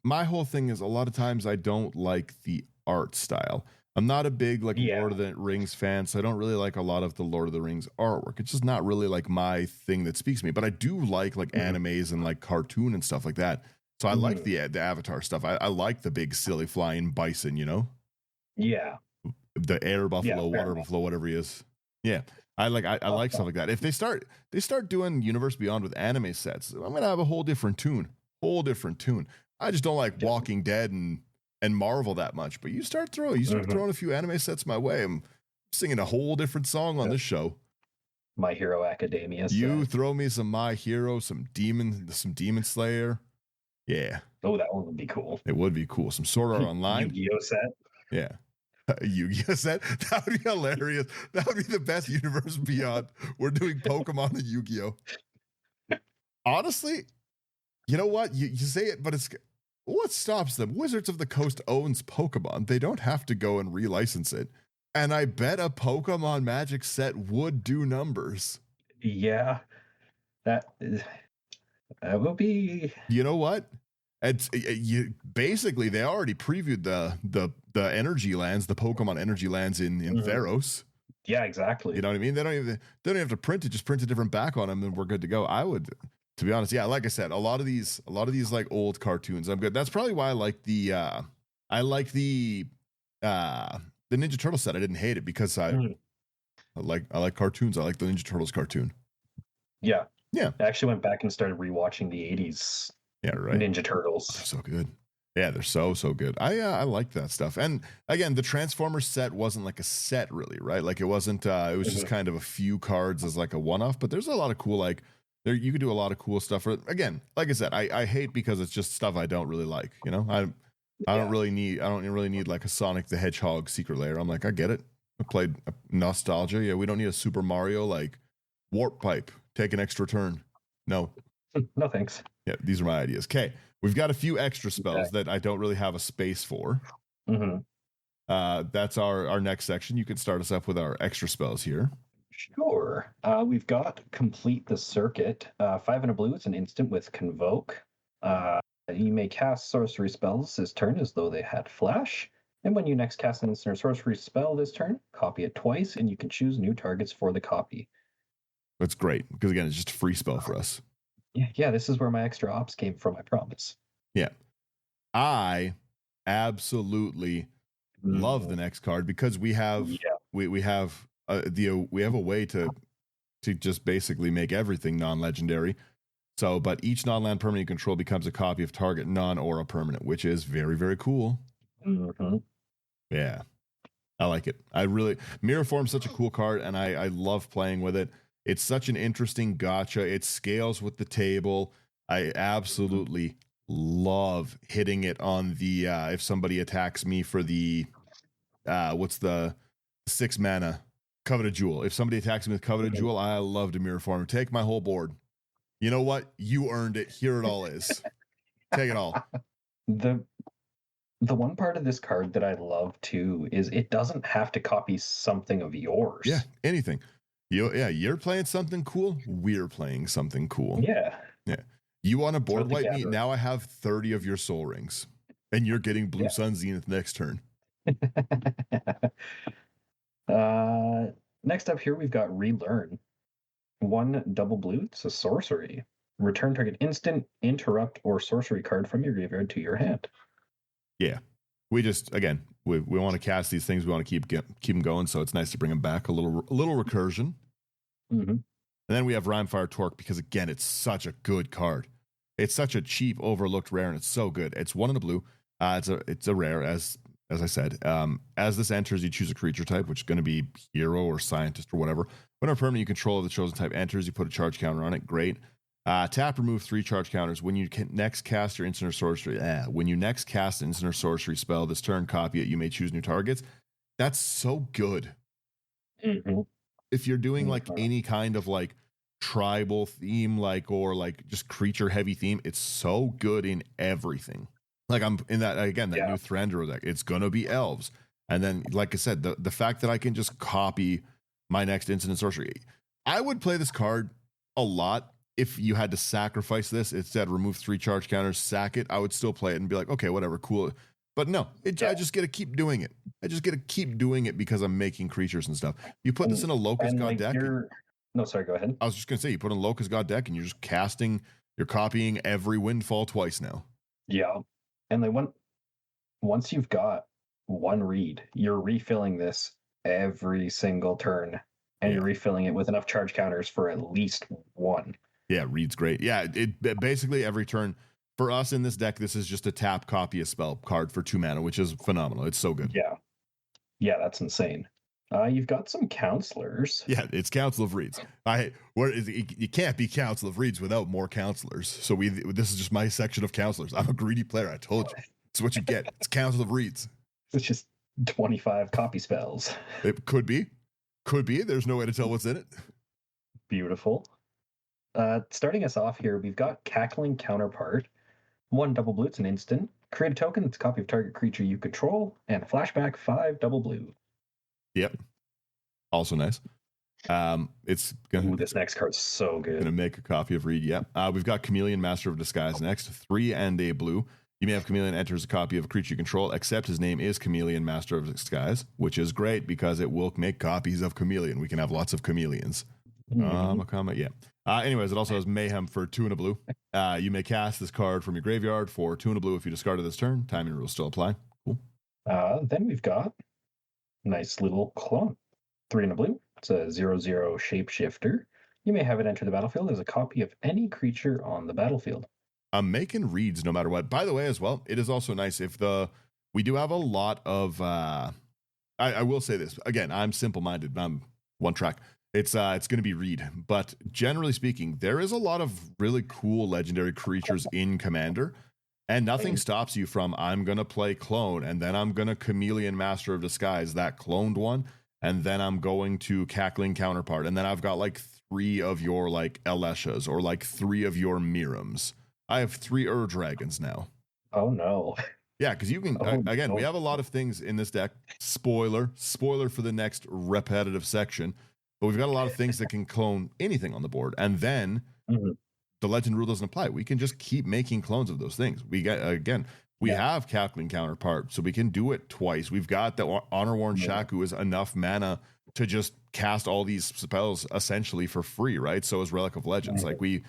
my whole thing is a lot of times I don't like the art style. I'm not a big Lord of the Rings fan, so I don't really like a lot of the Lord of the Rings artwork. It's just not really like my thing that speaks to me. But I do like animes and like cartoon and stuff like that. So I like the Avatar stuff. I like the big silly flying bison, you know? Yeah. The air buffalo, water buffalo, whatever he is. Yeah. I like stuff like that. If they start doing Universe Beyond with anime sets, I'm gonna have a whole different tune. I just don't like Walking Dead and Marvel that much. But you start throwing a few anime sets my way, I'm singing a whole different song on this show. My Hero Academia. You throw me some My Hero, some Demon Slayer. Yeah. Oh, that one would be cool. It would be cool. Some Sword Art Online. Yu-Gi-Oh set. Yeah. A Yu-Gi-Oh set. That would be hilarious. That would be the best Universe Beyond. We're doing Pokemon and Yu-Gi-Oh. Honestly, You know what? You say it, but it's what stops them? Wizards of the Coast owns Pokemon. They don't have to go and relicense it. And I bet a Pokemon Magic set would do numbers. Yeah, that will be. You know what? It's you basically they already previewed the energy lands, the Pokemon energy lands in Theros. Yeah, exactly. You know what I mean? They don't have to print it, just print a different back on them and we're good to go. I would, to be honest, yeah, like I said, a lot of these like old cartoons, I'm good. That's probably why I like the Ninja Turtle set. I didn't hate it because I like cartoons. I like the Ninja Turtles cartoon. Yeah. Yeah. I actually went back and started rewatching the 80s Ninja Turtles. Oh, so good. Yeah, they're so good. I like that stuff. And again, the Transformers set wasn't like a set really, right? Like it wasn't it was just kind of a few cards as like a one-off, but there's a lot of cool like there you could do a lot of cool stuff. Again, like I said, I hate because it's just stuff I don't really like, you know? I don't really need like a Sonic the Hedgehog secret layer. I'm like, I get it. I played nostalgia. Yeah, we don't need a Super Mario like warp pipe. Take an extra turn. No. No thanks. Yeah, these are my ideas. Okay, we've got a few extra spells that I don't really have a space for. That's our next section. You can start us up with our extra spells here. Sure. We've got Complete the Circuit. 5 and a blue. It's an instant with Convoke. You may cast sorcery spells this turn as though they had flash. And when you next cast an instant or sorcery spell this turn, copy it twice, and you can choose new targets for the copy. That's great, because again, it's just a free spell for us. Yeah, this is where my extra ops came from, I promise. Yeah. I absolutely love the next card because we have we have a way to just basically make everything non-legendary. So, but each non-land permanent you control becomes a copy of target non-aura permanent, which is very, very cool. Yeah. I like it. Mirror Form's such a cool card, and I love playing with it. It's such an interesting gotcha. It scales with the table. I absolutely love hitting it on the if somebody attacks me for the what's the 6 mana Coveted Jewel. If somebody attacks me with Coveted Jewel, I love to Mirror Form. Take my whole board. You know what? You earned it. Here it all is. Take it all. The one part of this card that I love too is it doesn't have to copy something of yours. Yeah, anything. You're playing something cool. We're playing something cool. Yeah. You want to board wipe me? Now I have 30 of your soul rings, and you're getting Blue Sun Zenith next turn. Next up here we've got Relearn. 1 double blue. It's a sorcery. Return target instant, interrupt, or sorcery card from your graveyard to your hand. Yeah, we just we want to cast these things. We want to keep them going. So it's nice to bring them back a little recursion. And then we have Rhymefire Torque because again, it's such a good card. It's such a cheap, overlooked rare, and it's so good. It's 1 in a blue. It's a rare as I said. As this enters, you choose a creature type, which is going to be hero or scientist or whatever. When a permanent you control of the chosen type enters, you put a charge counter on it. Great. Tap, remove 3 charge counters. When you next cast your instant or sorcery, when you next cast an instant or sorcery spell this turn, copy it. You may choose new targets. That's so good. If you're doing like any kind of like tribal theme, or just creature heavy theme, it's so good in everything. Like I'm in that again, that new Thranduil deck. It's gonna be elves, and then like I said, the fact that I can just copy my next instant and sorcery. I would play this card a lot. If you had to sacrifice this, instead remove 3 charge counters, sack it, I would still play it and be like, okay, whatever, cool. But no, I just get to keep doing it. I just get to keep doing it because I'm making creatures and stuff. You put this in a Locust God deck. No, sorry, go ahead. I was just going to say, you put in a Locust God deck and you're just you're copying every Windfall twice now. Yeah. And then once you've got 1 read, you're refilling this every single turn. And you're refilling it with enough charge counters for at least 1. Yeah, read's great. Yeah, it basically every turn for us in this deck, this is just a tap, copy a spell card for 2 mana, which is phenomenal. It's so good. Yeah, that's insane. You've got some counselors. Yeah, it's Council of Reeds. You can't be Council of Reeds without more counselors. So this is just my section of counselors. I'm a greedy player. I told you. It's what you get. It's Council of Reeds. It's just 25 copy spells. It could be. There's no way to tell what's in it. Beautiful. Starting us off here, we've got Cackling Counterpart. 1 double blue, it's an instant. Create a token that's a copy of target creature you control, and flashback 5 double blue. Yep. Also nice. It's gonna. This next card's so good. Gonna make a copy of Reed. Yep. We've got Chameleon, Master of Disguise next. 3 and a blue. You may have Chameleon enters a copy of a creature you control, except his name is Chameleon, Master of Disguise, which is great because it will make copies of Chameleon. We can have lots of chameleons. Yeah. Anyways, it also has Mayhem for 2 and a blue. You may cast this card from your graveyard for 2 and a blue if you discard it this turn. Timing rules still apply. Cool. Then we've got nice little clone. 3 and a blue. It's a 0/0 shapeshifter. You may have it enter the battlefield as a copy of any creature on the battlefield. I'm making reads no matter what. By the way, as well, it is also nice if we do have a lot of. I will say this again. I'm simple-minded. I'm one track. It's going to be Reed, but generally speaking, there is a lot of really cool legendary creatures in Commander, and nothing stops you from I'm going to play Clone, and then I'm going to Chameleon Master of Disguise, that cloned one, and then I'm going to Cackling Counterpart, and then I've got like 3 of your like Eleshas or like 3 of your Mirams. I have 3 Dragons now. Oh no. Yeah, because you can we have a lot of things in this deck. Spoiler for the next repetitive section. But we've got a lot of things that can clone anything on the board. And then the legend rule doesn't apply. We can just keep making clones of those things. We get have Cackling Counterpart, so we can do it twice. We've got the Honor Worn Shaku is enough mana to just cast all these spells essentially for free, right? So is Relic of Legends. Like we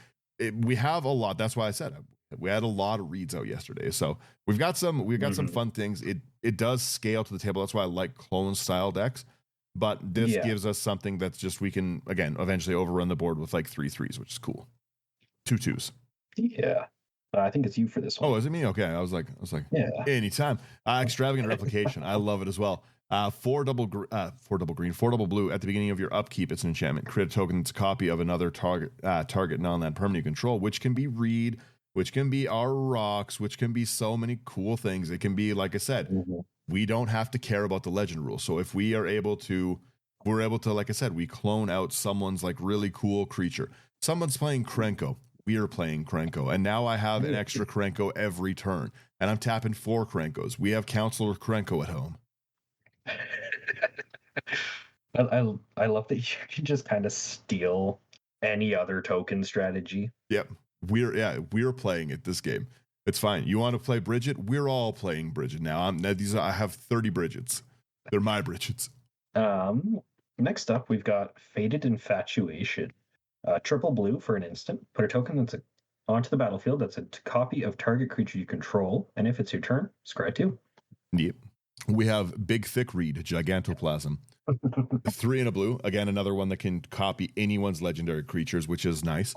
have a lot. That's why I said we had a lot of reads out yesterday. So we've got some fun things. It does scale to the table. That's why I like clone style decks. But this gives us something that's just we can again eventually overrun the board with like 3 3s, which is cool. 2 2s. Yeah, I think it's you for this one. Oh, is it me? Okay, I was like, yeah, anytime. Extravagant Replication, I love it as well. 4 double green, 4 double blue. At the beginning of your upkeep, it's an enchantment. Create a token that's a copy of another target non-land permanent you control, which can be Reed, which can be our rocks, which can be so many cool things. It can be, like I said. We don't have to care about the legend rule. So if we're able to, like I said, we clone out someone's like really cool creature. Someone's playing Krenko. We are playing Krenko. And now I have an extra Krenko every turn. And I'm tapping 4 Krenkos. We have Counselor Krenko at home. I love that you can just kind of steal any other token strategy. Yep. We're playing it this game. It's fine. You want to play Bridget? We're all playing Bridget now. I have 30 Bridgets. They're my Bridgets. Next up, we've got Faded Infatuation. Triple blue for an instant. Put a token that's onto the battlefield that's a copy of target creature you control. And if it's your turn, scry 2. Yep. We have Big Thick Reed, Gigantoplasm. 3 and a blue. Again, another one that can copy anyone's legendary creatures, which is nice.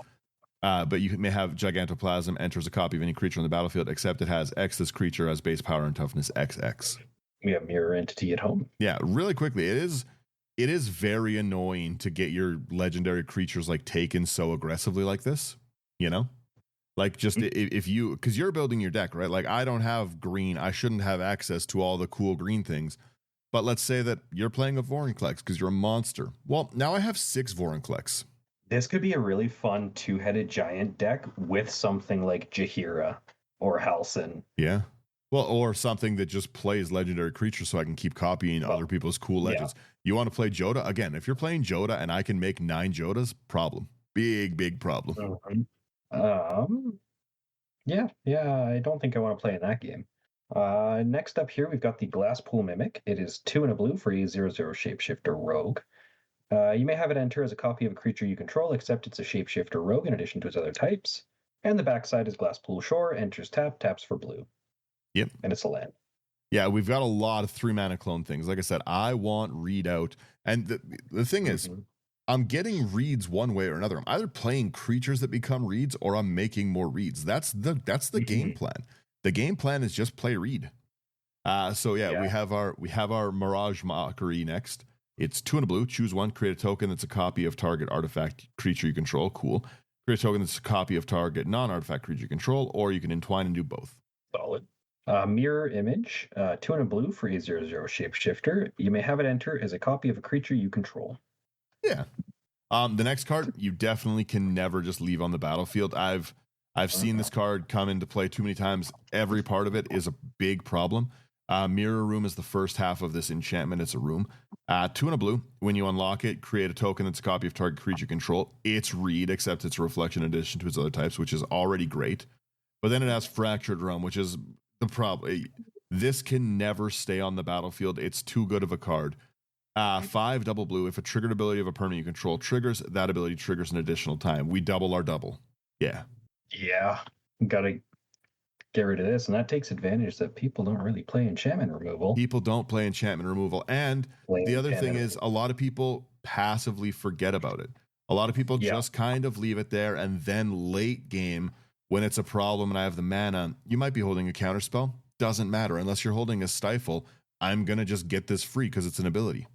But you may have Gigantoplasm enters a copy of any creature on the battlefield, except it has X. This creature has base power and toughness XX. We have Mirror Entity at home. Yeah, really quickly, it is very annoying to get your legendary creatures like taken so aggressively like this. You know, like just if you, because you're building your deck, right? Like I don't have green, I shouldn't have access to all the cool green things. But let's say that you're playing a Vorinclex because you're a monster. Well, now I have 6 Vorinclex. This could be a really fun 2-headed giant deck with something like Jaheira or Halcyon. Yeah. Well, or something that just plays legendary creatures so I can keep copying other people's cool legends. Yeah. You want to play Joda? Again, if you're playing Joda and I can make 9 Jodas, problem. Big problem. Yeah, I don't think I want to play in that game. Next up here, we've got the Glasspool Mimic. It is 2 and a blue for a 0/0 shapeshifter rogue. You may have it enter as a copy of a creature you control, except it's a shapeshifter rogue in addition to its other types. And the backside is Glasspool Shore, enters taps for blue. Yep. And it's a land. Yeah, we've got a lot of 3-mana clone things. Like I said, I want Reed out. And the thing is, I'm getting reads one way or another. I'm either playing creatures that become reads or I'm making more reads. That's the game plan. The game plan is just play Reed. We have our Mirage Mockery next. It's 2 and a blue. Choose one. Create a token that's a copy of target artifact creature you control. Cool. Create a token that's a copy of target non-artifact creature you control, or you can entwine and do both. Solid. Mirror Image. 2 and a blue for a 0/0 shapeshifter. You may have it enter as a copy of a creature you control. Yeah. The next card you definitely can never just leave on the battlefield. I've seen this card come into play too many times. Every part of it is a big problem. Mirror Room is the first half of this enchantment. It's a room. 2 and a blue. When you unlock it, create a token that's a copy of target creature control. It's read, except it's a reflection in addition to its other types, which is already great. But then it has Fractured Realm, which is the problem. This can never stay on the battlefield. It's too good of a card. 5 double blue. If a triggered ability of a permanent you control triggers, that ability triggers an additional time. We double our double. Yeah. Yeah, gotta get rid of this, and that takes advantage that people don't really play enchantment removal. People don't play enchantment removal. And the other thing is a lot of people passively forget about it. A lot of people just kind of leave it there, and then late game, when it's a problem and I have the mana, you might be holding a counterspell. Doesn't matter. Unless you're holding a Stifle, I'm going to just get this free because it's an ability.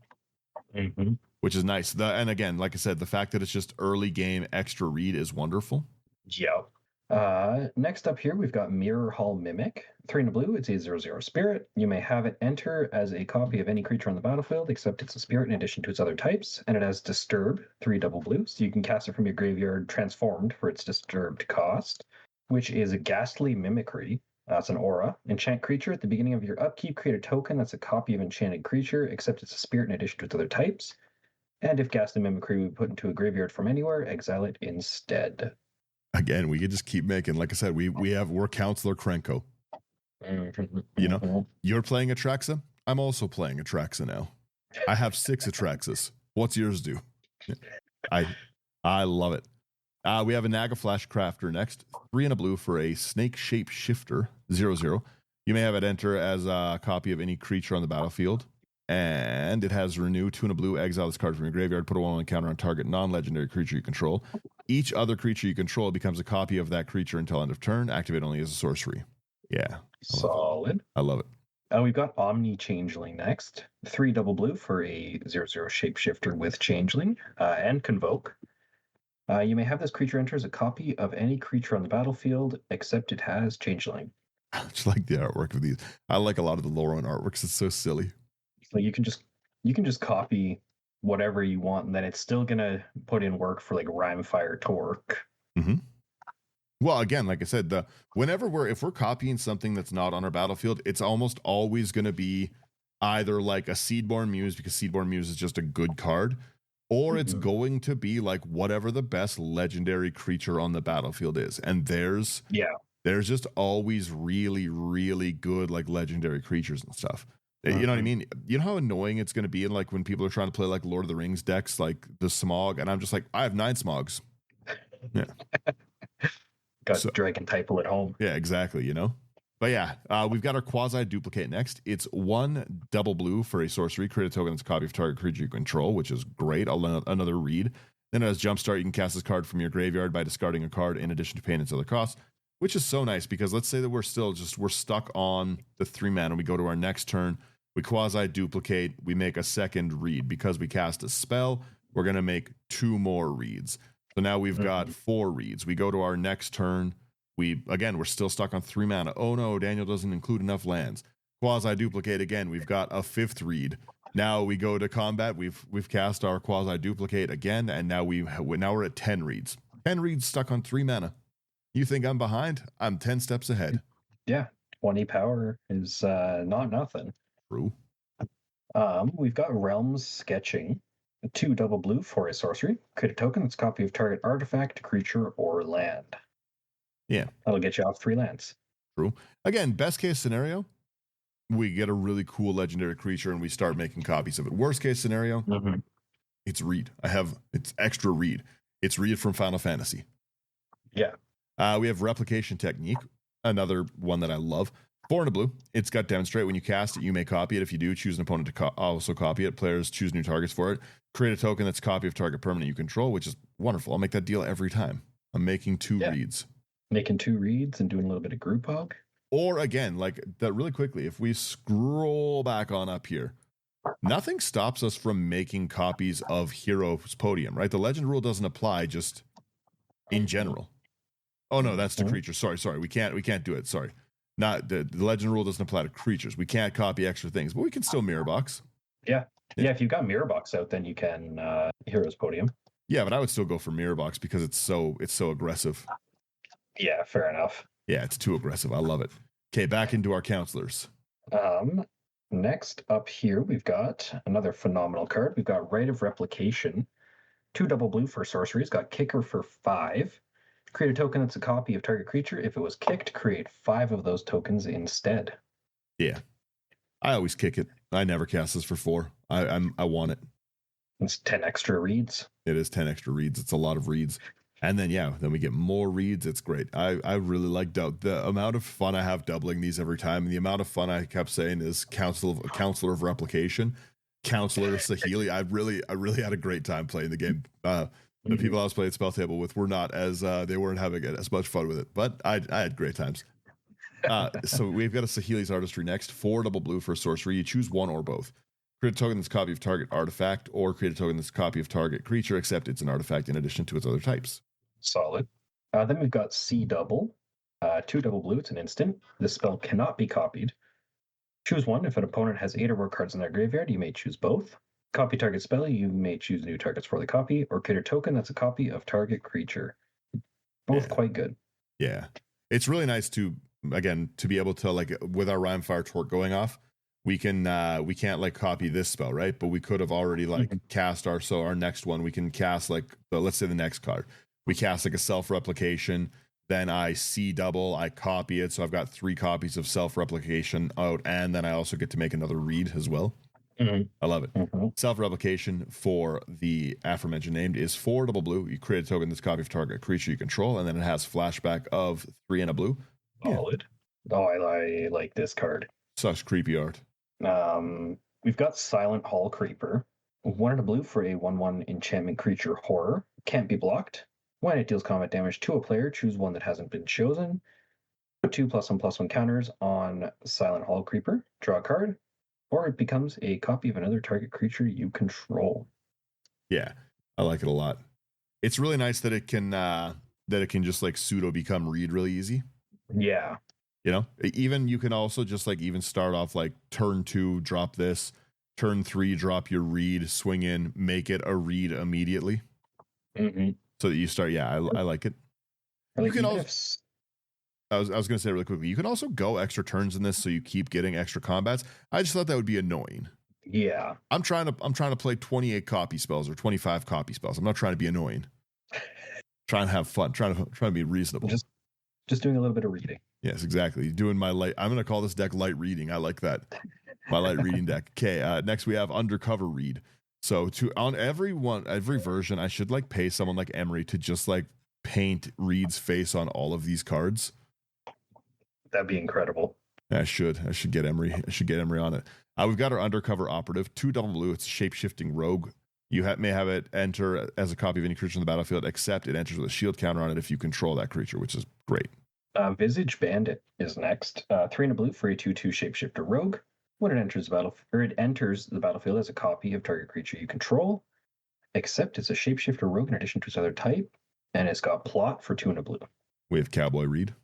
Which is nice. And again, like I said, the fact that it's just early game extra read is wonderful. Yep. Next up here, we've got Mirror Hall Mimic. 3 and a blue, it's a 0/0 spirit. You may have it enter as a copy of any creature on the battlefield, except it's a spirit in addition to its other types, and it has Disturb, 3 double blue, so you can cast it from your graveyard transformed for its disturbed cost, which is a Ghastly Mimicry. It's an aura. Enchant creature. At the beginning of your upkeep, create a token that's a copy of enchanted creature, except it's a spirit in addition to its other types. And if Ghastly Mimicry would be put into a graveyard from anywhere, exile it instead. Again, we could just keep making, like I said, we're Counselor Krenko. You know, you're playing Atraxa. I'm also playing Atraxa now. I have 6 Atraxas. What's yours do? I love it. We have a Naga Flash Crafter next. 3 and a blue for a Snake Shape Shifter 0/0. You may have it enter as a copy of any creature on the battlefield. And it has Renew. 2 and a blue. Exile this card from your graveyard. Put a 1/1 counter on target non-legendary creature you control. Each other creature you control becomes a copy of that creature until end of turn. Activate only as a sorcery. Yeah. Solid. I love it. We've got Omni Changeling next. 3 double blue for a 0/0 shapeshifter with Changeling and Convoke. You may have this creature enter as a copy of any creature on the battlefield, except it has Changeling. I just like the artwork of these. I like a lot of the Lauren artworks. It's so silly. So you can just copy whatever you want, and then it's still gonna put in work for like Rimefire Torque. Well, again, like I said, if we're copying something that's not on our battlefield, it's almost always going to be either like a Seedborn Muse, because Seedborn Muse is just a good card, or it's going to be like whatever the best legendary creature on the battlefield is. And there's just always really, really good like legendary creatures and stuff. You know what I mean? You know how annoying it's going to be in like when people are trying to play like Lord of the Rings decks, like the Smog, and I'm just like, I have 9 Smogs. Yeah. Got Dragon Typal at home. Yeah, exactly, you know? But yeah, we've got our Quasi Duplicate next. It's 1 double blue for a sorcery. Create a token that's a copy of target creature you control, which is great. Another read. Then it has Jumpstart. You can cast this card from your graveyard by discarding a card in addition to paying its other costs, which is so nice because let's say that we're stuck on the 3 mana. We go to our next turn. We Quasi Duplicate. We make a second read. Because we cast a spell, we're going to make 2 more reads. So now we've got 4 reads. We go to our next turn. We're still stuck on 3 mana. Oh no, Daniel doesn't include enough lands. Quasi Duplicate again. We've got a 5th read. Now we go to combat. We've cast our Quasi Duplicate again, and now we're at 10 reads. 10 reads stuck on 3 mana. You think I'm behind? I'm 10 steps ahead. Yeah, 20 power is not nothing. True. We've got Realms Sketching. 2 double blue for a sorcery. Create a token that's a copy of target artifact, creature, or land. Yeah. That'll get you off 3 lands. True. Again, best case scenario, we get a really cool legendary creature and we start making copies of it. Worst case scenario, it's read. It's extra read. It's read from Final Fantasy. Yeah. We have Replication Technique, another one that I love. 4 and a blue. It's got Demonstrate. When you cast it, you may copy it. If you do, choose an opponent to also copy it. Players choose new targets for it. Create a token that's a copy of target permanent you control, which is wonderful. I'll make that deal every time. I'm making 2 reads. Making 2 reads and doing a little bit of group hug. Or again, like that really quickly, if we scroll back on up here, nothing stops us from making copies of Hero's Podium, right? The legend rule doesn't apply just in general. Oh no, that's to creatures. Sorry. We can't do it. Sorry. Not the legend rule doesn't apply to creatures. We can't copy extra things, but we can still mirror box. Yeah. If you've got mirror box out, then you can Hero's Podium. Yeah, but I would still go for Mirror Box because it's so aggressive. Yeah, fair enough. Yeah, it's too aggressive. I love it. Okay, back into our counselors. Next up here, we've got another phenomenal card. We've got Rite of Replication. 2 double blue for sorcery. It's got Kicker for 5. Create a token that's a copy of target creature. If it was kicked, create 5 of those tokens instead. Yeah. I always kick it. I never cast this for 4. I want it. It's 10 extra reads. It is 10 extra reads. It's a lot of reads. And then, then we get more reads. It's great. I really like the amount of fun I have doubling these every time. And the amount of fun I kept saying is Counselor of Replication, Counselor Saheeli. I really had a great time playing the game. The people I was playing Spell Table with were not as, they weren't having as much fun with it. But I had great times. So we've got a Saheeli's Artistry next. 4 double blue for sorcery. You choose one or both. Create a token that's a copy of target artifact, or create a token that's a copy of target creature, except it's an artifact in addition to its other types. Solid. Then we've got C double. 2 double blue, it's an instant. This spell cannot be copied. Choose one. If an opponent has 8 or more cards in their graveyard, you may choose both. Copy target spell, you may choose new targets for the copy, or create a token that's a copy of target creature. Both quite good. Yeah. It's really nice to be able to, like, with our Rime Fire Torque going off, we can't like copy this spell, right? But we could have already cast our next one. We can cast let's say the next card. We cast like a self-replication, then I C double, I copy it. So I've got 3 copies of self-replication out, and then I also get to make another read as well. I love it. Self-replication for the aforementioned named is 4 double blue. You create a token that's a copy of target creature you control, and then it has flashback of 3 and a blue. Solid. Yeah. Oh, I like this card. Such creepy art. We've got Silent Hall Creeper. 1 and a blue for a 1/1 enchantment creature horror. Can't be blocked. When it deals combat damage to a player, choose one that hasn't been chosen. Put 2 +1/+1 counters on Silent Hall Creeper. Draw a card, or it becomes a copy of another target creature you control. Yeah, I like it a lot. It's really nice that it can just like pseudo become read really easy. Yeah. You know, even you can also just like even start off like turn 2, drop this, turn 3, drop your read, swing in, make it a read immediately. So that you start. Yeah, I like it. You can also. I was going to say really quickly, you can also go extra turns in this, so you keep getting extra combats. I just thought that would be annoying. Yeah, I'm trying to play 28 copy spells or 25 copy spells. I'm not trying to be annoying. Trying to have fun. Trying to be reasonable. Just doing a little bit of reading. Yes, exactly. Doing my light. I'm going to call this deck light reading. I like that. My light reading deck. Okay. Next we have undercover read. So on every version, I should like pay someone like Emery to just like paint Reed's face on all of these cards. That'd be incredible. I should get Emery. I should get Emery on it. We've got our undercover operative. 2 double blue. It's a shape-shifting rogue. You may have it enter as a copy of any creature in the battlefield, except it enters with a shield counter on it if you control that creature, which is great. Visage Bandit is next. 3 and a blue for a 2/2 shapeshifter rogue. When it enters the battlefield as a copy of target creature you control, except it's a shapeshifter rogue in addition to its other type, and it's got plot for 2 and a blue. We have Cowboy Reed.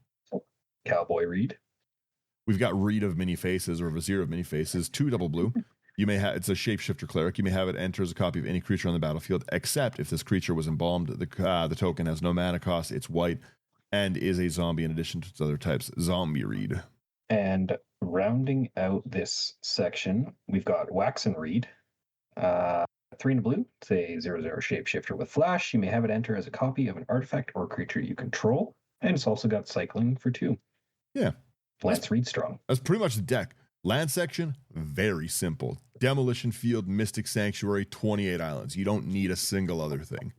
Cowboy Reed. We've got Reed of Many Faces, or Vizier of Many Faces. 2 double blue. It's a shapeshifter cleric. You may have it enter as a copy of any creature on the battlefield, except if this creature was embalmed. The token has no mana cost. It's white and is a zombie in addition to its other types. Zombie Reed. And rounding out this section, we've got Waxen Reed. 3 and a blue. It's a 0/0 shapeshifter with flash. You may have it enter as a copy of an artifact or creature you control. And it's also got cycling for 2. Yeah. Lance Reed strong. That's pretty much the deck. Land section, very simple. Demolition Field, Mystic Sanctuary, 28 islands. You don't need a single other thing.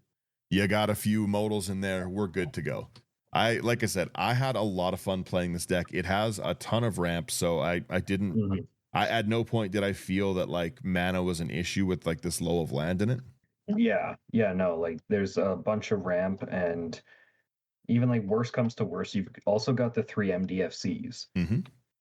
You got a few modals in there. We're good to go. Like I said, I had a lot of fun playing this deck. It has a ton of ramps, so I didn't. I at no point did I feel that like mana was an issue with like this low of land in it. Yeah, no, like there's a bunch of ramp, and even like worst comes to worst, you've also got the 3 MDFCs.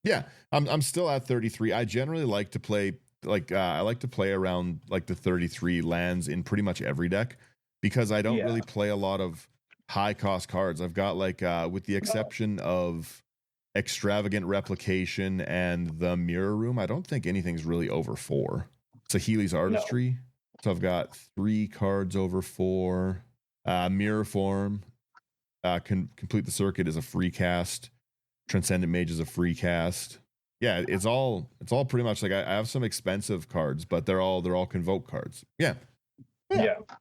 Yeah, I'm still at 33. I generally like to play I like to play around like the 33 lands in pretty much every deck because I don't really play a lot of high cost cards. I've got like with the exception of Extravagant Replication and the Mirror Room, I don't think anything's really over 4. Saheeli's Artistry. So I've got 3 cards over 4. Mirror Form, Complete the Circuit is a free cast. Transcendent Mage is a free cast. Yeah, it's all pretty much like I have some expensive cards, but they're all Convoke cards. Yeah.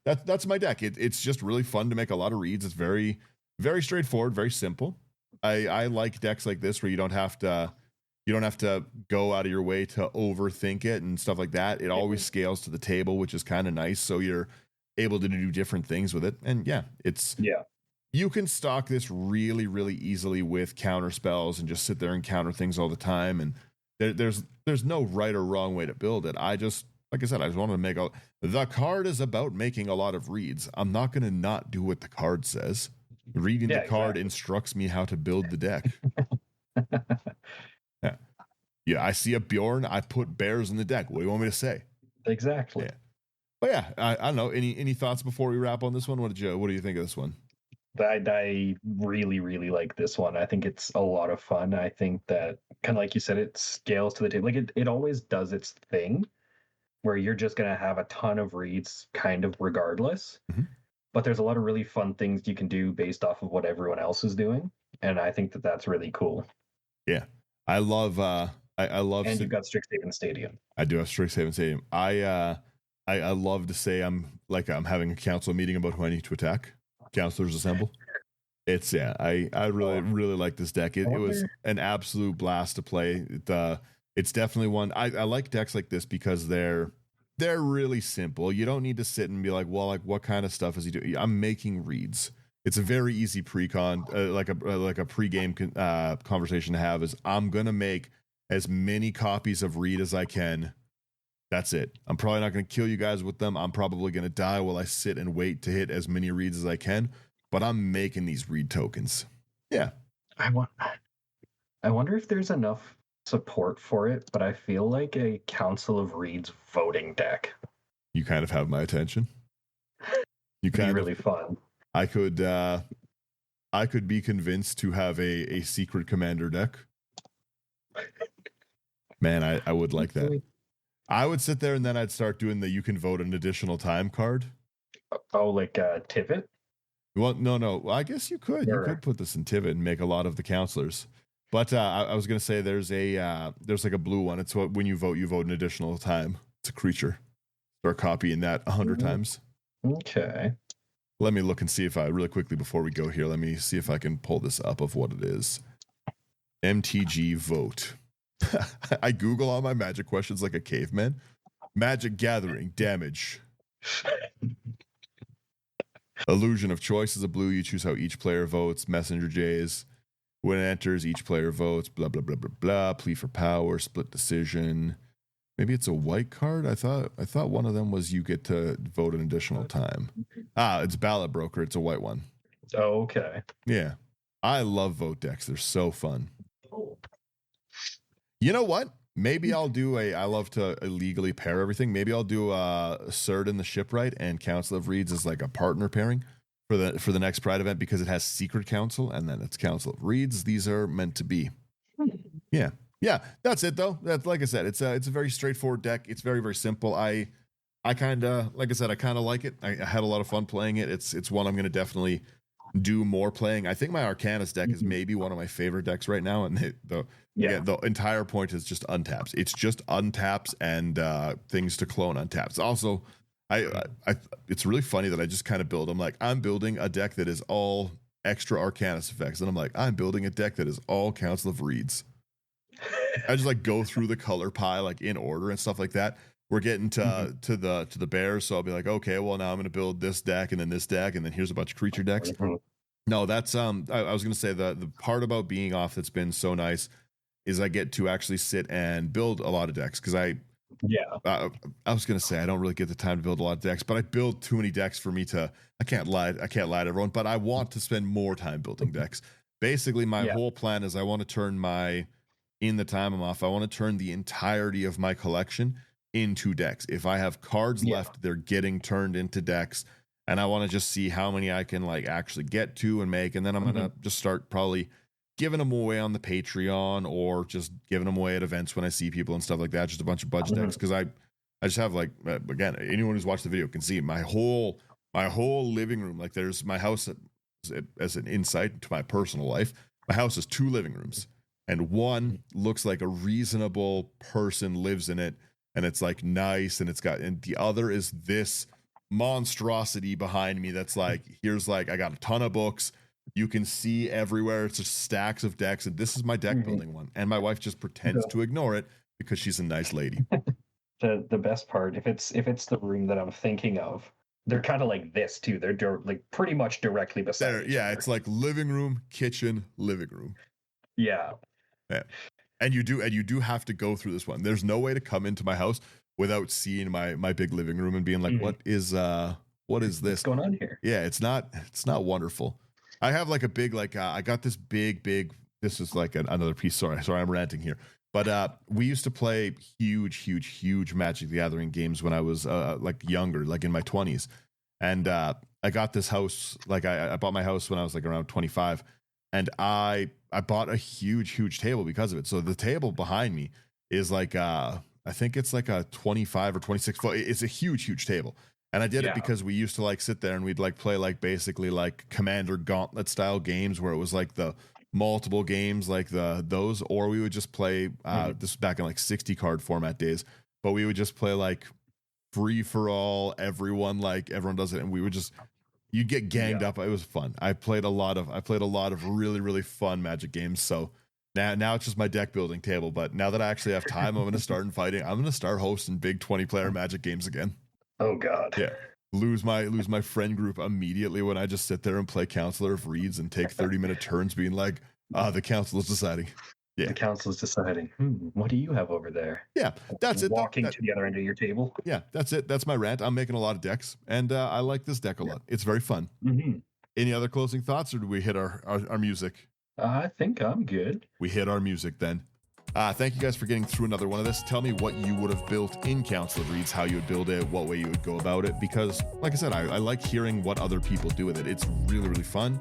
That's my deck. It's just really fun to make a lot of reads. It's very, very straightforward, very simple. I like decks like this where you don't have to go out of your way to overthink it and stuff like that. It always scales to the table, which is kind of nice. So you're able to do different things with it. And you can stock this really, really easily with counter spells and just sit there and counter things all the time. And there's no right or wrong way to build it. Like I said, I just wanted to make the card is about making a lot of reads. I'm not going to not do what the card says. Reading the card instructs me how to build the deck. Yeah, I see a Bjorn, I put bears in the deck. What do you want me to say? Exactly. Yeah. But yeah, I don't know. Any thoughts before we wrap on this one? What do you think of this one? I really, really like this one. I think it's a lot of fun. I think that, kind of like you said, it scales to the table. Like it always does its thing, where you're just going to have a ton of reads kind of regardless. Mm-hmm. But there's a lot of really fun things you can do based off of what everyone else is doing. And I think that that's really cool. Yeah. I love and you've got Strixhaven Stadium. I do have Strixhaven Stadium. I love to say I'm having a council meeting about who I need to attack. Counselors assemble. It's I really like this deck. It was an absolute blast to play. It's definitely one I like decks like this because they're really simple. You don't need to sit and be like, well, like what kind of stuff is he doing? I'm making reads. It's a very easy pre-con, like a pre-game conversation to have. Is I'm gonna make as many copies of read as I can. That's it. I'm probably not going to kill you guys with them. I'm probably going to die while I sit and wait to hit as many reads as I can. But I'm making these read tokens. Yeah. I wonder if there's enough support for it, but I feel like a Council of Reeds voting deck. You kind of have my attention. You kind of really fun. I could be convinced to have a secret commander deck. Man, I would like that. I would sit there and then I'd start doing you can vote an additional time card. Oh, like Tivit? Well, no. I guess you could. Sure. You could put this in Tivit and make a lot of the counselors. But I was going to say there's like a blue one. It's when you vote an additional time. It's a creature. Start copying that 100 times. Okay. Let me look and see if really quickly before we go here, let me see if I can pull this up of what it is. MTG vote. I Google all my magic questions like a caveman. Magic gathering, damage. Illusion of choice is a blue. You choose how each player votes. Messenger Jays. When it enters, each player votes. Blah, blah, blah, blah, blah. Plea for power, split decision. Maybe it's a white card? I thought one of them was you get to vote an additional time. It's Ballot Broker. It's a white one. Oh, okay. Yeah. I love vote decks. They're so fun. You know what? Maybe I'll do I love to illegally pair everything. Maybe I'll do Surd in the Shipwright and Council of Reeds as like a partner pairing for the next Pride event because it has Secret Council and then it's Council of Reeds. These are meant to be. Yeah. Yeah. That's it though. That's like I said, it's a very straightforward deck. It's very, very simple. I kind of, like I said, I kind of like it. I had a lot of fun playing it. It's one I'm going to definitely do more playing. I think my Arcanus deck is maybe one of my favorite decks right now, and the entire point is just untaps. It's just untaps and things to clone untaps. Also, it's really funny that I just kind of build. I'm building a deck that is all extra Arcanus effects, and I'm like, I'm building a deck that is all Council of Reeds. I just like go through the color pie like in order and stuff like that. We're getting to the bears, so I'll be like, okay, well now I'm going to build this deck and then this deck, and then here's a bunch of creature decks. No, that's I was going to say the part about being off that's been so nice is I get to actually sit and build a lot of decks because I was going to say I don't really get the time to build a lot of decks, but I build too many decks for me to. I can't lie to everyone, but I want to spend more time building decks. Basically, my whole plan is I want to turn in the time I'm off, I want to turn the entirety of my collection into decks. If I have cards left, they're getting turned into decks, and I want to just see how many I can like actually get to and make, and then I'm gonna just start probably giving them away on the Patreon or just giving them away at events when I see people and stuff like that. Just a bunch of budget decks because I just have like again, anyone who's watched the video can see my whole living room. Like there's my house as an insight to my personal life. My house has 2 living rooms, and one looks like a reasonable person lives in it, and it's like nice, and and the other is this monstrosity behind me that's like, here's like, I got a ton of books. You can see everywhere. It's just stacks of decks, and this is my deck building one. And my wife just pretends to ignore it because she's a nice lady. The best part, if it's the room that I'm thinking of, they're kind of like this too. They're like pretty much directly beside each other. It's like living room, kitchen, living room. Yeah. And you do have to go through this one. There's no way to come into my house without seeing my big living room and being like, what is this? What's going on here? Yeah, it's not wonderful. I have like a big, like I got this big, this is like another piece. Sorry, I'm ranting here. But we used to play huge Magic the Gathering games when I was like younger, like in my 20s. And I got this house, like I bought my house when I was like around 25. And I bought a huge table because of it. So the table behind me is like, I think it's like a 25 or 26 foot. It's a huge table. And I did it because we used to like sit there and we'd like play like basically like Commander Gauntlet style games where it was like the multiple games like those, or we would just play this was back in like 60 card format days, but we would just play like free for all, everyone does it, and we would just, you'd get ganged up. It was fun. I played a lot of really fun Magic games. So now it's just my deck building table, but now that I actually have time, I'm going to start inviting, I'm going to start hosting big 20 player Magic games again. Oh god. Yeah. Lose my friend group immediately when I just sit there and play Counselor of Reeds and take 30-minute turns being like, the council is deciding. Yeah. The council is deciding. What do you have over there? Yeah, that's it. Walking to the other end of your table. Yeah, that's it. That's my rant. I'm making a lot of decks, and I like this deck a lot. It's very fun. Any other closing thoughts, or do we hit our music? I think I'm good. We hit our music then. Thank you guys for getting through another one of this. Tell me what you would have built in Council of Reeds, how you would build it, what way you would go about it, because like I said, I like hearing what other people do with it. It's really fun.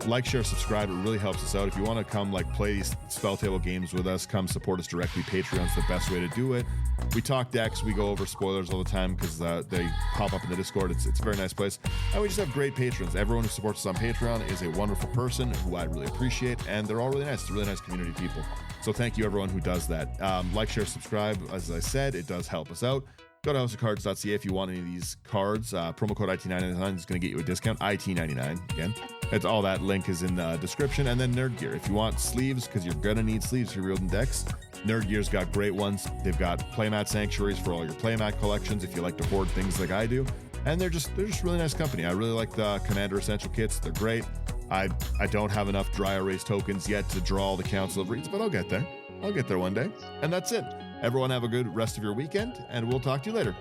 Like, share, subscribe. It really helps us out. If you want to come like play these spell table games with us, come support us directly. Patreon's the best way to do it. We talk decks. We go over spoilers all the time because they pop up in the Discord. It's a very nice place. And we just have great patrons. Everyone who supports us on Patreon is a wonderful person who I really appreciate, and they're all really nice. It's a really nice community of people. So thank you everyone who does that. Like, share, subscribe. As I said, it does help us out. Go to houseofcards.ca if you want any of these cards. Promo code IT99 is going to get you a discount. IT99 again. It's all that. Link is in the description. And then Nerd Gear. If you want sleeves, because you're going to need sleeves for your building decks, Nerd Gear's got great ones. They've got playmat sanctuaries for all your playmat collections if you like to hoard things like I do. And they're just really nice company. I really like the Commander Essential kits. They're great. I don't have enough dry erase tokens yet to draw the Council of Reeds, but I'll get there. I'll get there one day. And that's it. Everyone have a good rest of your weekend, and we'll talk to you later.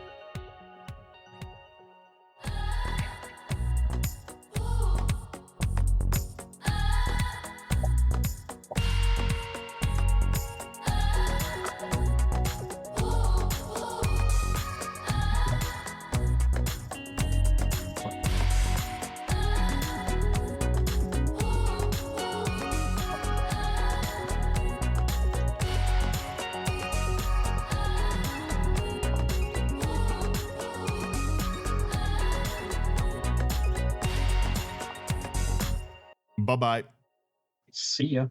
Bye-bye. See ya.